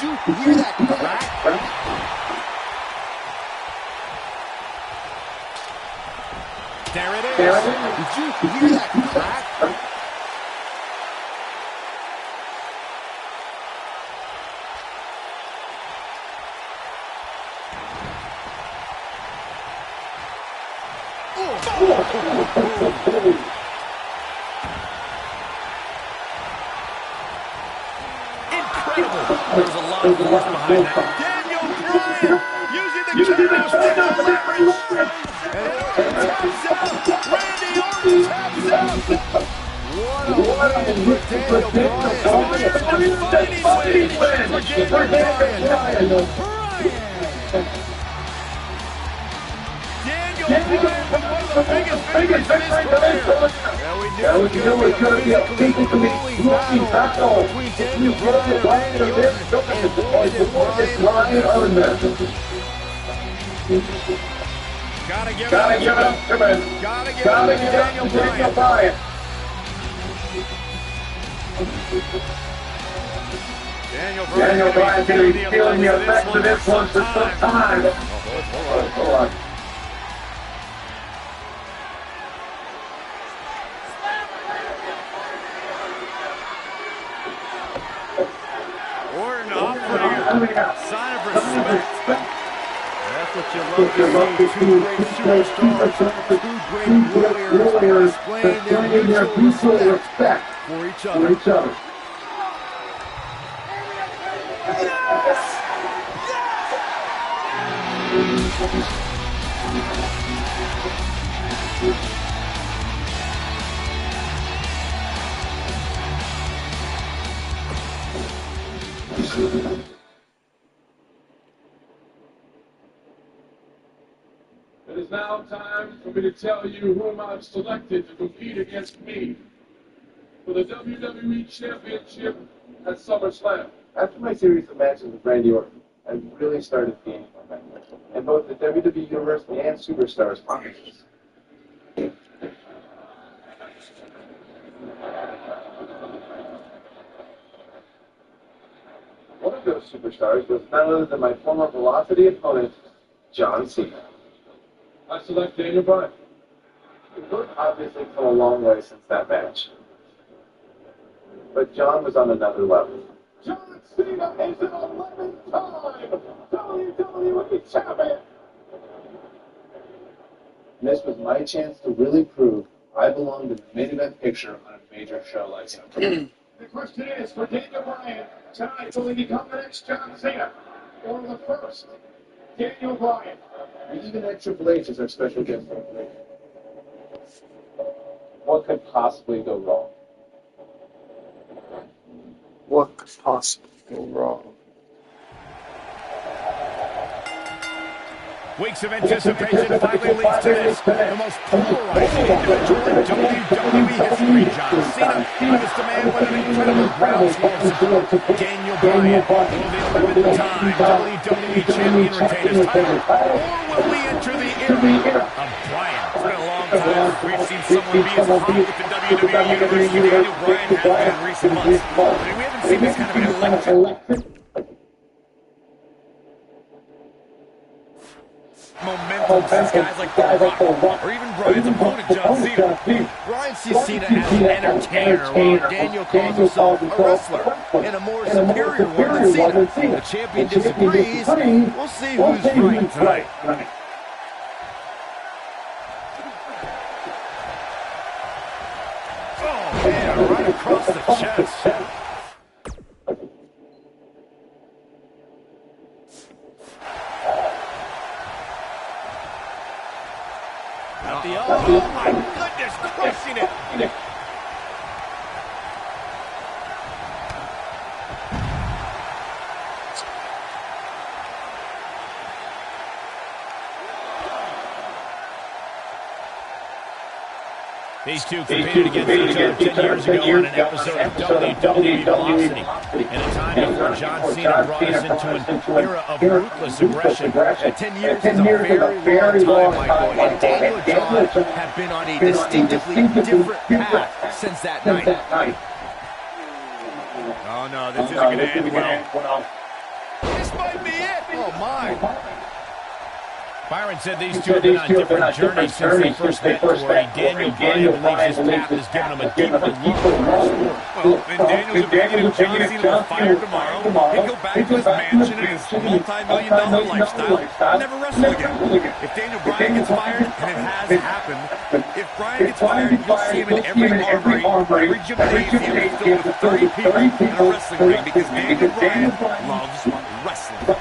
you hear that crack? There it is. Did you hear that crack? Incredible. There's a lot of force behind that. Daniel Bryan using the kendo stick as leverage. And Orton taps out. Randy Orton taps out. What a win for Daniel Bryan. Fighting win for Daniel Bryan. Daniel Bryan with one of the biggest victories in his career. Yeah, we knew it was going to be a physically grueling battle between Daniel Bryan and Randy Orton. And boy, did Bryan earn that. Gotta give it up to him. Gotta give it up to Daniel Bryan. Daniel Bryan's going to be feeling the effects of this one for some time. Hold on. Orton offering a sign of respect. That's what you love to see. Two great superstars, two great warriors displaying their mutual respect for each other. It is now time for me to tell you whom I've selected to compete against me for the WWE Championship at SummerSlam. After my series of matches with Randy Orton, I really started gaining momentum in both the WWE Universe and Superstars audiences. One of those superstars was none other than my former Velocity opponent, John Cena. I select Daniel Bryan. We've both obviously come a long way since that match. But John was on another level. John Cena is an 11-time WWE Champion. And this was my chance to really prove I belonged in the main event picture on a major show like SummerSlam. The question is, for Daniel Bryan, tonight will he become the next John Cena or the first Daniel Bryan? We even had Triple H as our special guest. What could possibly go wrong? What could possibly go wrong? Weeks of anticipation finally leads to this, the most polarizing individual in WWE history. John Cena, this man with an incredible groundswell of support. Daniel Bryan, will the 11th time WWE Champion retain his title, or will we enter the era of Bryan? It's been a long time since we've seen someone be as hot with the WWE Universe as Daniel Bryan has been in recent months. I mean, we haven't seen this kind of electric. momentum since guys like The Rock, or even Bryan's opponent, John Cena. Bryan sees Cena as an entertainer, while Daniel calls himself a wrestler, and a more superior one than Cena. The champion disagrees. We'll see who's right tonight. Oh, man, right across the chest. Oh, my goodness, crushing it. These two competed against each other 10 years ago on an episode of WWE Velocity, in a time before John Cena brought us into an era of ruthless aggression. 10 years is a very long time, Michael, and Daniel and John have been on a distinctively different path since that night. Oh no, this isn't going to end well. This might be it. Oh my. Byron said these two have been on different journeys since they first met, Corey. Daniel Bryan believes his path has given him a deeper look at our sport. Well, in Daniel's opinion, if John Cena was fired tomorrow, he'd go back to his mansion and his multi-million-dollar lifestyle and never wrestle again. If Daniel Bryan gets fired, and it has happened, if Bryan gets fired, you'll see him in every armory, every gymnasium filled with 30 people in a wrestling ring, because Daniel Bryan loves wrestling.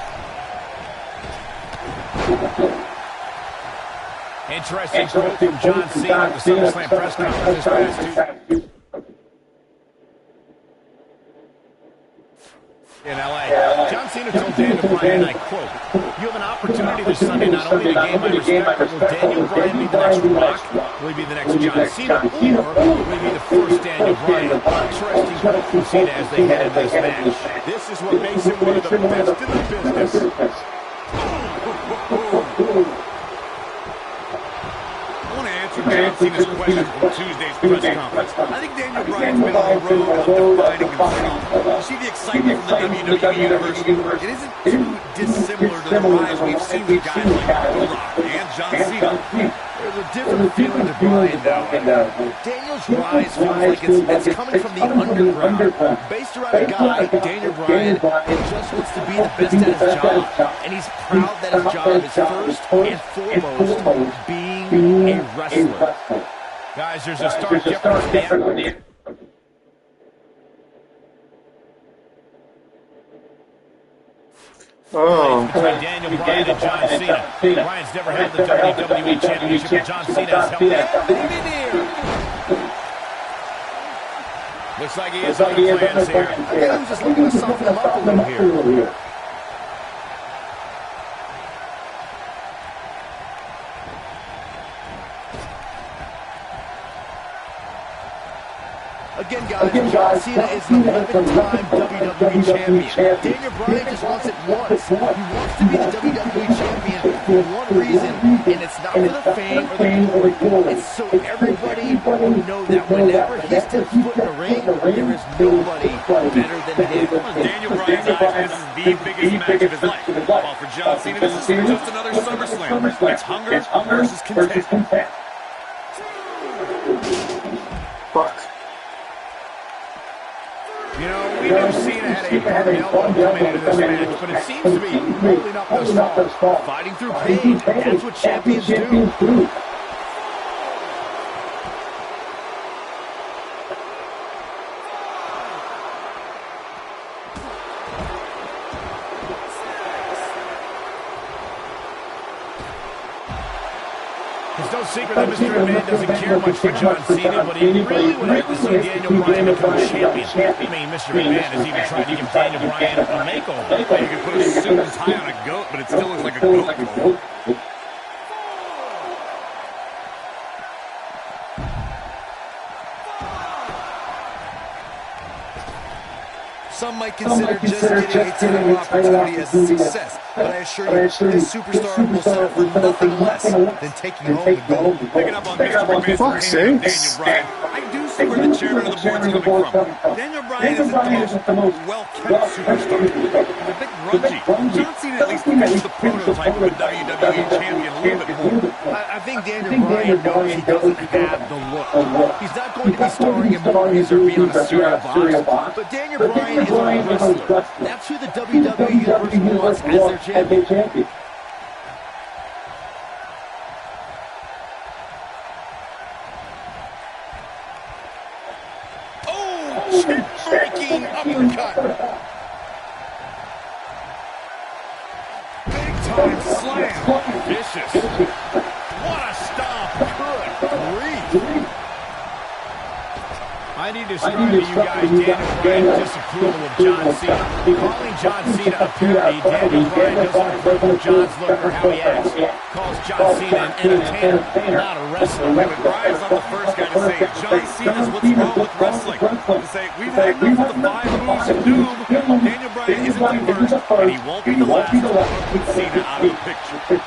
Interesting quote from John Cena at the SummerSlam press conference this past Tuesday in L.A. John Cena told Daniel Bryan, and I quote, "You have an opportunity this Sunday not only to gain my respect, but will Daniel Bryan be the next Rock? Will he be the next John Cena? Or will he be the first Daniel Bryan?" Interesting quote from Cena as they head into this match. This is what makes him one of the best in the business. John Cena's question from Tuesday's press conference. I think Daniel Bryan's been on the road of defining himself. You see the excitement from the WWE Universe. It isn't too dissimilar to the rise we've seen with guys like The Rock and John Cena. There's a different feeling to Bryan, though. Daniel's rise feels like it's coming from the underground. Based around a guy, Daniel Bryan, who just wants to be the best at his job. And he's proud that his job is first and foremost being a wrestler. Guys, there's a stark difference there. Between Daniel Bryan and John Cena. Bryan's never held the WWE Championship, and John Cena has held it. Looks like he has other plans here. I think he was just looking to soften him up a little here. Again, guys, John Cena is an 11-time WWE champion. Daniel Bryan just wants it once. He wants to be the WWE champion for one reason, and it's not for the fame or the glory. It's so everybody will know that whenever he steps foot in the ring, there is nobody better than him. Daniel Bryan's eyes, this is the biggest match of his life. While for John Cena, this is just another SummerSlam. It's hunger versus content. Fuck. You know, we know Cena had a hard elbow coming into this match, but it seems to be holding up thus far. Fighting through pain, that's what champions do. It's no secret that Mr. McMahon doesn't care much for John Cena, but he really would like to see Daniel Bryan become a champion. I mean, Mr. McMahon has even tried to give Daniel Bryan a makeover. You can put a suit and tie on a goat, but it still looks like a goat coat. Some might consider just getting a title opportunity as a success, but I assure you, this superstar will settle for nothing less than taking home the gold. Picking up on Mr. McMahon's opinion of Daniel Bryan, I do see where the chairman of the board's coming from. Daniel Bryan isn't the most well-kept superstar. He's a bit grungy. John Cena at least fits the prototype of a WWE champion little bit more. I think Daniel Bryan knows he doesn't have the look. He's not going to be starring in movies or be on a cereal box. But Daniel Bryan is a wrestler. That's who the WWE Universe wants as their champion. Breaking uppercut. Big time slam. Vicious. What a stomp. Good grief. I need to describe to you guys Daniel Bryan's disapproval of John Cena. Calling John Cena a parody, Daniel Bryan doesn't approve of John's look or how he acts. Calls John Cena an entertainer, not a wrestler. But Bryan's not the first guy to say John Cena's what's wrong with wrestling. To say, we've had enough of the 5 moves of doom. Daniel Bryan isn't the first, and he won't be the last to put Cena out of the picture.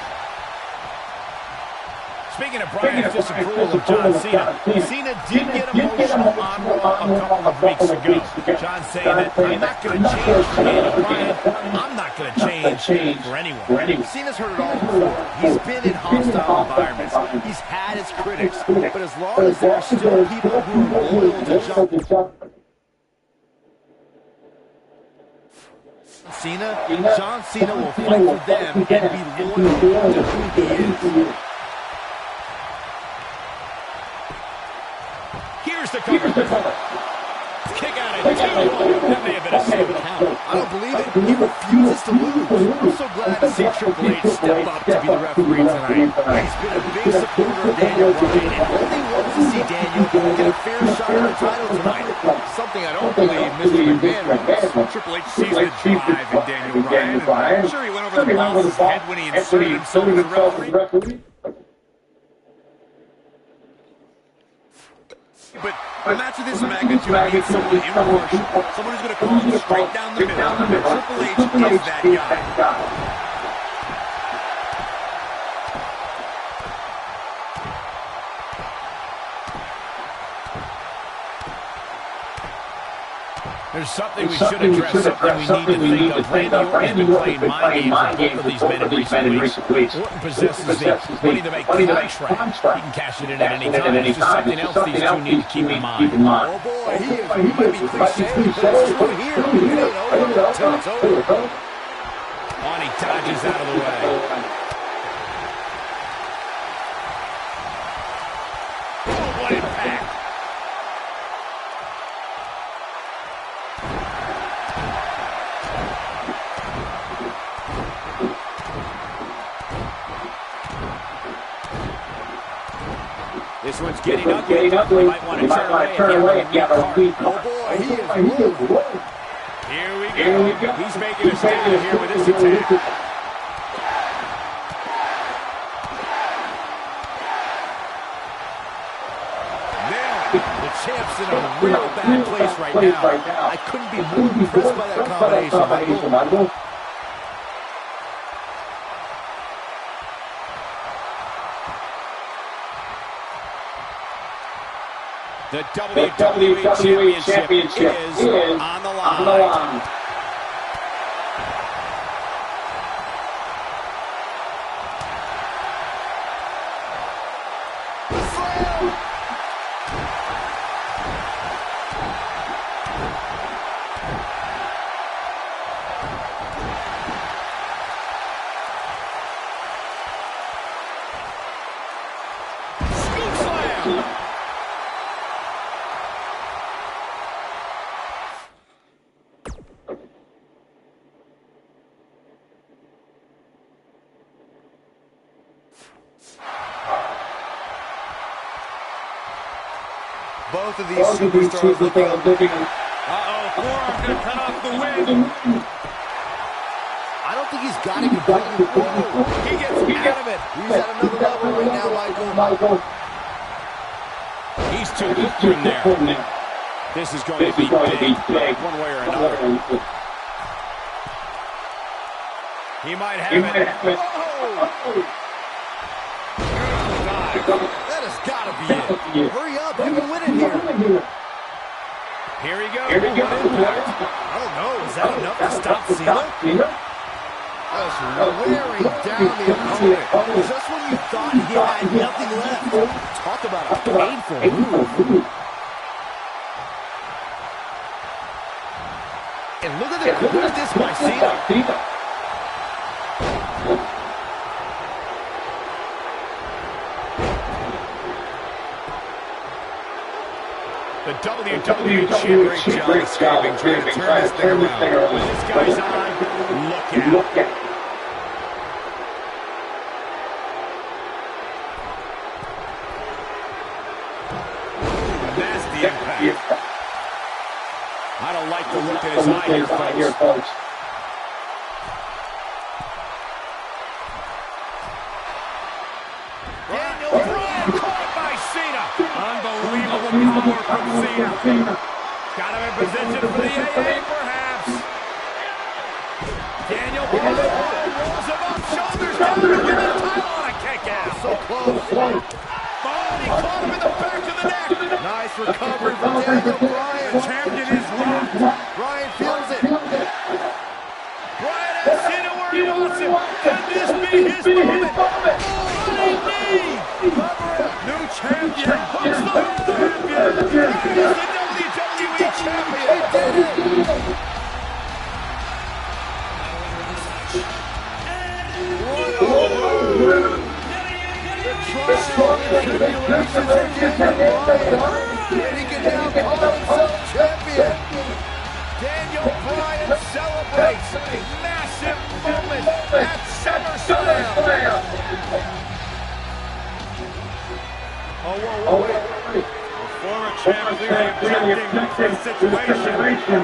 Speaking of Bryan's disapproval of John Cena, Cena did get emotional on Raw a couple of weeks ago. John saying that, I'm not going to change for Daniel Bryan. I'm not going to change for anyone. Cena's heard it all before. He's been in hostile environments. He's had his critics. But as long as there are still people who are loyal to John Cena will fight for them and be loyal to who he is. Here's the cover. Kick out at 2-1. That may have been a safe count. I don't believe it. He refuses to lose. I'm so glad to see Triple H step up to be the referee tonight. He's been a big supporter of Daniel Bryan and only wants to see Daniel get a fair shot at the title tonight. Something I don't believe Mr. McMahon wants. Triple H sees the drive in Daniel Bryan. I'm sure he went over the boss's head when he inserted himself as a referee. But a match of this magnitude needs someone impartial, someone who's going to call it straight down the middle. Triple H is that guy. There's something we should address, something we need to think of. Randy Orton's been playing mind games with both of these men in recent weeks. Orton possesses the money to make contract. He can cash it in at any time. It's just something else these two need to keep in mind. Oh boy, he might be cliche, but it's true here. It ain't over until it's over. And he dodges out of the way. Oh, what impact. This one's getting ugly. Might want to turn away and get a weak card. Oh boy, he is moving. Here we go. He's making a stand here with this attack. The champ's in a real bad place right now. I couldn't be more impressed by that combination, Michael. The WWE Championship is on the line. Both of these superstars looking on. Forearm gonna cut off the win. I don't think he's got it completely. He gets out of it. He's at another level right now, Michael. He's too good for him there. This is going to be big, one way or another. He might have it. That has got to be it. Hurry up, you can win it here. Here we go. What impact? I don't know. Is that enough to stop Cena? Just wearing down the opponent. Just when you thought he had nothing left. Talk about a painful move. And look at the quickness by Cena. The WWE Championship is escaping, trying to turn this thing around. When this guy's on, look out. Nasty impact. I don't like the look in his eye here, folks. Daniel Bryan caught by Cena. Unbelievable power from Cena. Got him in position for the AA, perhaps. Daniel Bryan rolls him up, shoulders down, with the title on a kick out. So close. Oh, he caught him in the back of the neck. Nice recovery from Daniel Bryan. The champion is locked. Bryan feels it. Bryan has Cena where he wants him. Can this be his moment? Running knee. New champion. Hooks the champion. Bryan is the WWE champion. He did it. He can now call himself champion. Daniel Bryan celebrates a massive moment at SummerSlam. Oh, wait. The former champ clearly objecting to the situation.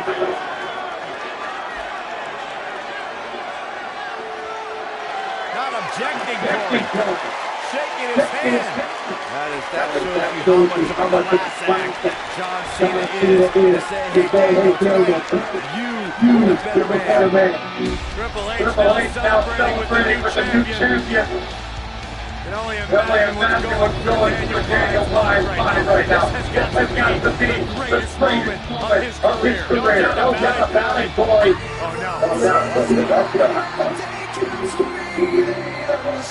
Not objecting, Corey. Shaking his hand. That shows you how much of a class act John Cena is to say, hey, Daniel, tonight, you are the better man. Triple H now celebrating with the new champion. Can only imagine what's going through Daniel Bryan right now. This has got to be the greatest moment of his career. No doubt about it, boy. Oh, no.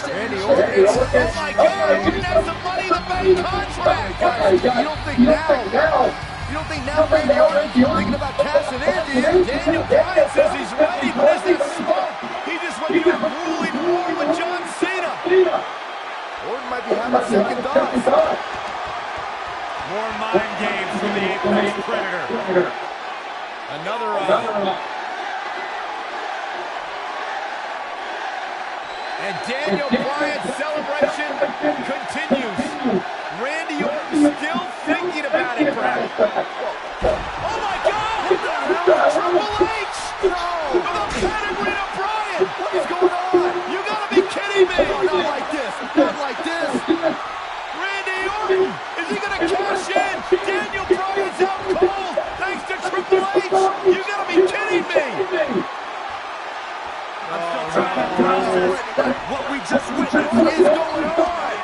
Randy Orton. Oh, my God. Orton has the Money in the Bank contract. You don't think now Randy Orton's thinking about cashing in, do you? Daniel Bryan says he's ready, but is that smoke? He just went through a grueling war with John Cena. Orton might be having second thoughts. More mind games from the Apex Predator. Another and Daniel Bryan's celebration continues. Randy Orton still thinking about it, Brad. Oh my God! What the hell? Triple H! No! With a pedigree to Bryan! What is going on? You gotta be kidding me! No, not like this. Not like this. Randy Orton! Is he gonna cash in? Daniel Bryan's out cold thanks to Triple H! You gotta be kidding me! I'm still trying to process what we just witnessed. What is going on?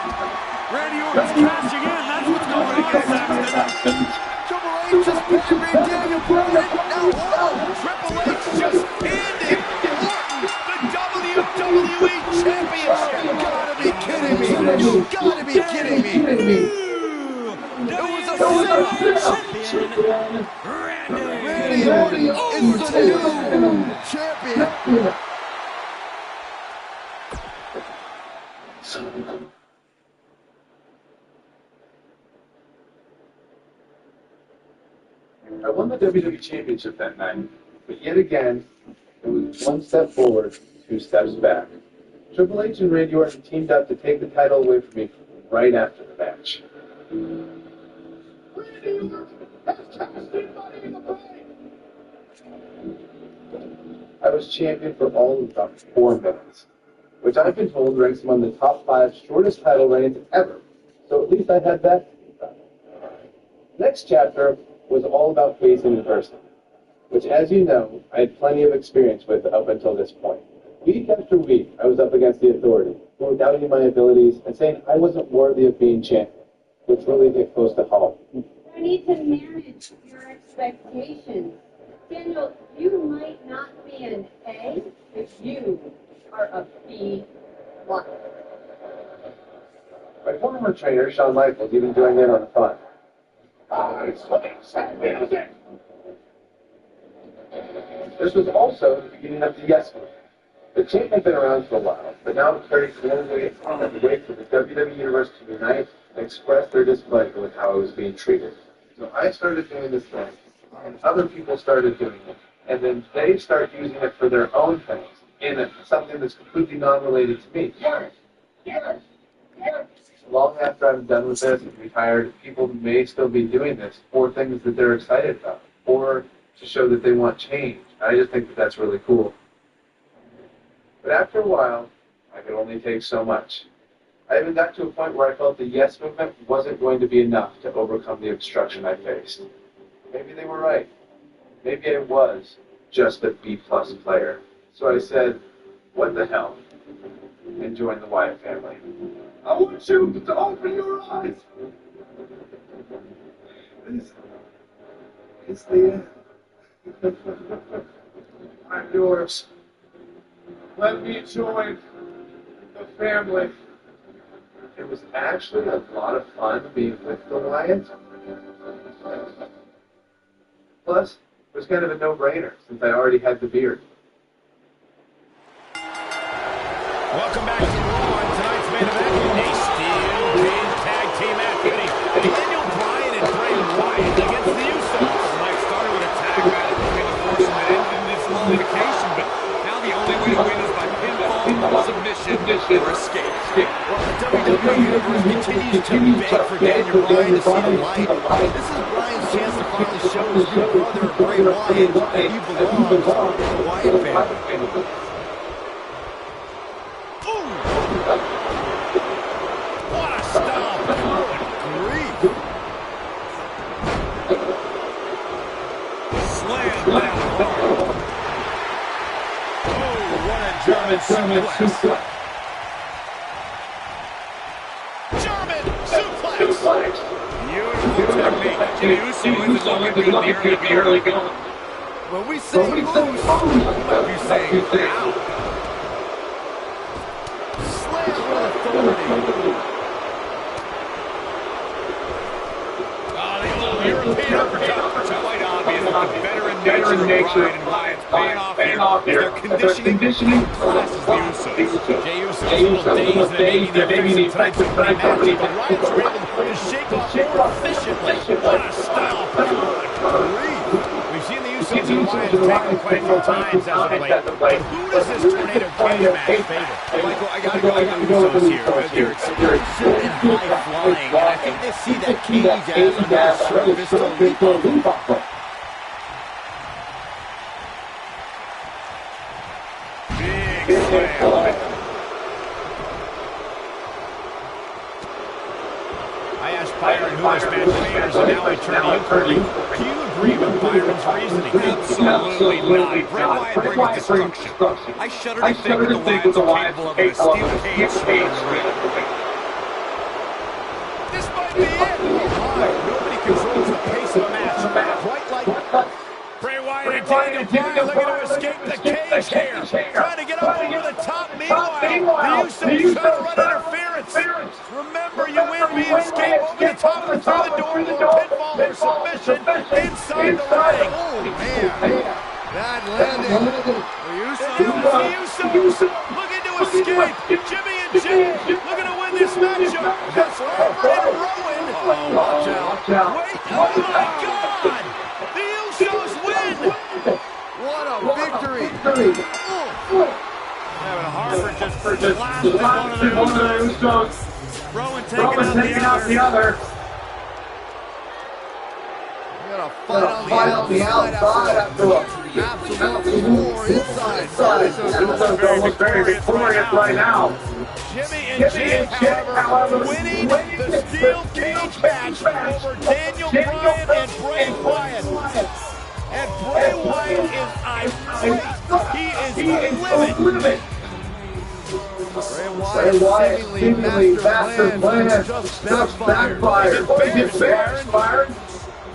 Randy Orton's cashing in. That's what's going on, Saxton. Triple H just pedigreed Daniel Bryan. Now Orton. Triple H just handed Orton the WWE Championship. You gotta be kidding me. You gotta be kidding me. It was a setup. Randy Orton is the new champion. I won the WWE Championship that night, but yet again, it was one step forward, two steps back. Triple H and Randy Orton teamed up to take the title away from me right after the match. Randy Orton has cashed in Money in the Bank. I was champion for all of about 4 minutes, which I've been told ranks among the top 5 shortest title reigns ever. So at least I had that. Next chapter was all about facing adversity, which, as you know, I had plenty of experience with up until this point. Week after week, I was up against the Authority, who were doubting my abilities and saying I wasn't worthy of being champion, which really hit close to home. You need to manage your expectations. Daniel, you might not be an A, but you are a B1. My former trainer, Shawn Michaels, even joined in on the fun. This was also the beginning of the Yes Movement. The chant had been around for a while, but now it's starting to wait for the WWE Universe to unite and express their displeasure with how it was being treated. So I started doing this thing, and other people started doing it, and then they start using it for their own things, in something that's completely non-related to me. Long after I'm done with this and retired, people may still be doing this for things that they're excited about, or to show that they want change. I just think that that's really cool. But after a while, I could only take so much. I even got to a point where I felt the Yes Movement wasn't going to be enough to overcome the obstruction I faced. Maybe they were right. Maybe I was just a B-plus player. So I said, what the hell? And joined the Wyatt family. I want you to open your eyes. It's the end. I'm yours. Let me join the family. It was actually a lot of fun being with the Wyatts. Plus, it was kind of a no-brainer since I already had the beard. Welcome back to Raw, and tonight's main event, a steel cage tag team activity. Daniel Bryan and Bray Wyatt against the Usos. Tonight started with a tag battle between the foursome that ended in disqualification, but now the only way to win is by pinfall, submission, or escape. Well, the WWE Universe continues to beg for Daniel Bryan to see the light. This is Bryan's chance to finally show his new brother, Bray Wyatt, that he belongs to the Wyatt family. What a stomp! Good grief. Slam down hard. Oh, what a German suplex. German suplex. Beautiful technique. Jimmy Uso isn't looking good in the early going. When we say moose, You might be saying, ow. slam with authority. The old European uppercut. It's quite obvious that the veteran nature of Bryan and Wyatt's paying off here. Their conditioning classes the Usos. Jey Uso is a little dazed that maybe the effects of tonight's matchup, but Wyatt's are able to shake off more efficiently. What a stomp. Good grief. We've seen the Usos and Wyatt tackle quite a few times as of late. But who does this tornado cage match favor? Michael, I gotta go with the Usos here. They're explosive and high-flying, and I think they see that cage as another surface to leap over. Big slam. I asked Byron who this match favors, and now I turn to you, Curly. Do you agree with Byron's reasoning? Absolutely not. Bray Wyatt brings destruction. I shudder to think that the Wyatts are capable of a steel cage swing. This might be it. Nobody controls the pace of a match quite like Bray Wyatt and Daniel Bryan looking to escape the cage here. Trying to get up over the top. Meanwhile, the Usos trying to run interference. Remember, you win via escape over the top or through the door, or pinfall or submission inside the ring. Oh, man. Bad landing. The Usos looking to escape. Jimmy and Jey looking to win this matchup. That's Harper and Rowan. Oh, watch out. Wait, oh my God! The Usos win! What a victory. Having Harper just blasted one of the Usos. Rowan taking out the other. We got a fight on the outside after a absolute war inside. Usos almost very victorious right now. Jimmy and Jey, however, winning the steel cage match over Daniel Bryan and Bray Wyatt. And Bray Wyatt is irate. He is livid. Bray Wyatt seemingly master plan just backfired. He's embarrassed, Byron.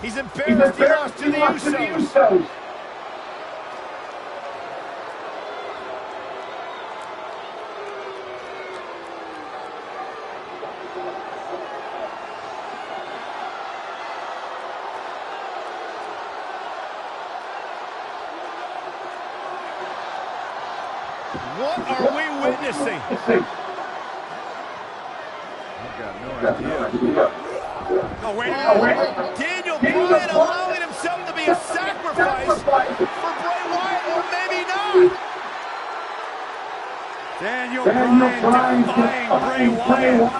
He's embarrassed. He lost to the Usos. What are we witnessing? I've got no idea. Oh, wait. Daniel Bryan allowing himself to be a sacrifice for Bray Wyatt, or maybe not. Daniel Bryan defying Bray Wyatt.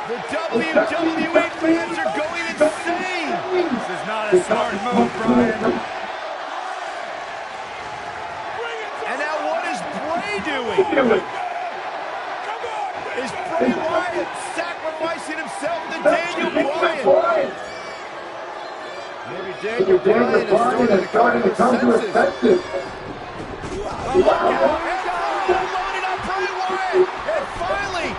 The WWE fans are going insane. This is not a smart move, Bryan. And now what is Bray doing? Is Bray Wyatt sacrificing himself to Daniel Bryan? Maybe Daniel Bryan is starting to come to his senses. Oh, look out! Loading up Bray Wyatt! And finally,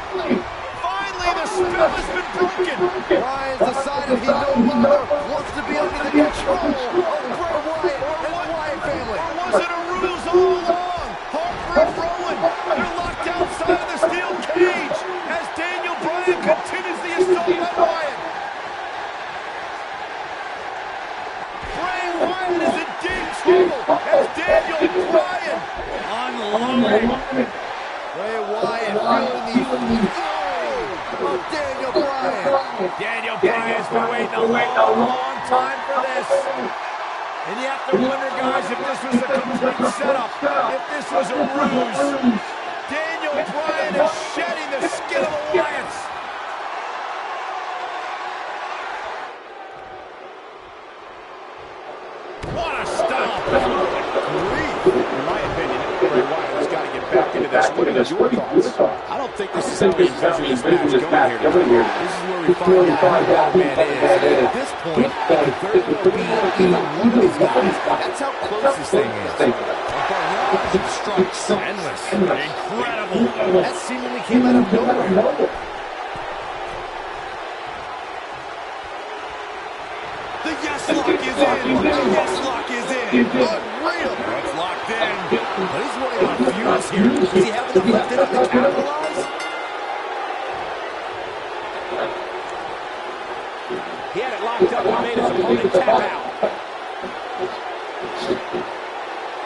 the spell has been broken. Bryan's decided he no longer wants to be under the control of Bray Wyatt and the Wyatt family. Or was it a ruse all along? Harper and Rowan, they're locked outside of the steel cage as Daniel Bryan continues the assault on Wyatt. Bray Wyatt is in deep trouble as Daniel Bryan unloading. Bray Wyatt feeling the of Daniel Bryan. Daniel Bryan's been waiting a long time for this. And you have to wonder, guys, if this was a complete setup, if this was a ruse. Daniel Bryan is shedding the skin of the Wyatts. What a stop! In my opinion, Bray Wyatt has got to get back into this. What are your thoughts? I don't think this is how he envisions this match going here. This is where we find out who that man is. At this point, it could very well be either one of these guys. That's how close this thing is. Barrage strikes. Endless. Incredible. That seemingly came out of nowhere. The yes lock is in. The yes lock is in. Unreal. It's locked in. But he's running on fumes here. Does he have enough left in him to capitalize? He had it locked up and made his opponent tap out.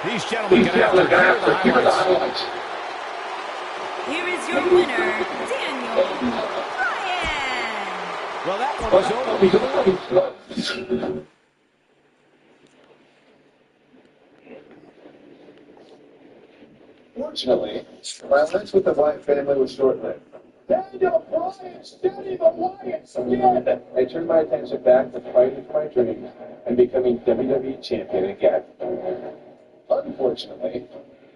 These gentlemen can have to hear the highlights. Here is your winner, Daniel Bryan. Well, that one was over. Fortunately, my alliance with the Wyatt family was short-lived. Daniel Bryan steady the Wyatts again. I turned my attention back to fighting for my dreams and becoming WWE champion again. Unfortunately,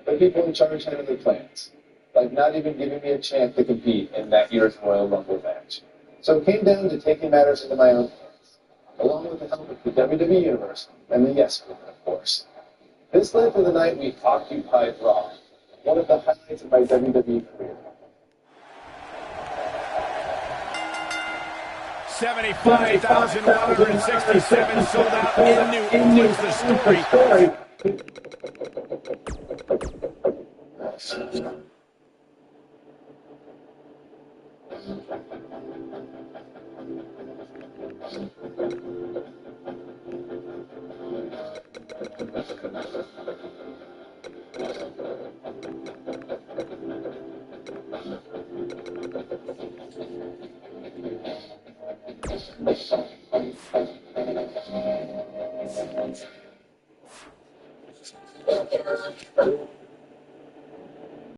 the people in charge had other plans, like not even giving me a chance to compete in that year's Royal Rumble match. So it came down to taking matters into my own hands, along with the help of the WWE Universe and the Yes Movement, of course. This led to the night we occupied Raw, one of the highlights of my WWE career. 75,167 sold out in New England's the story.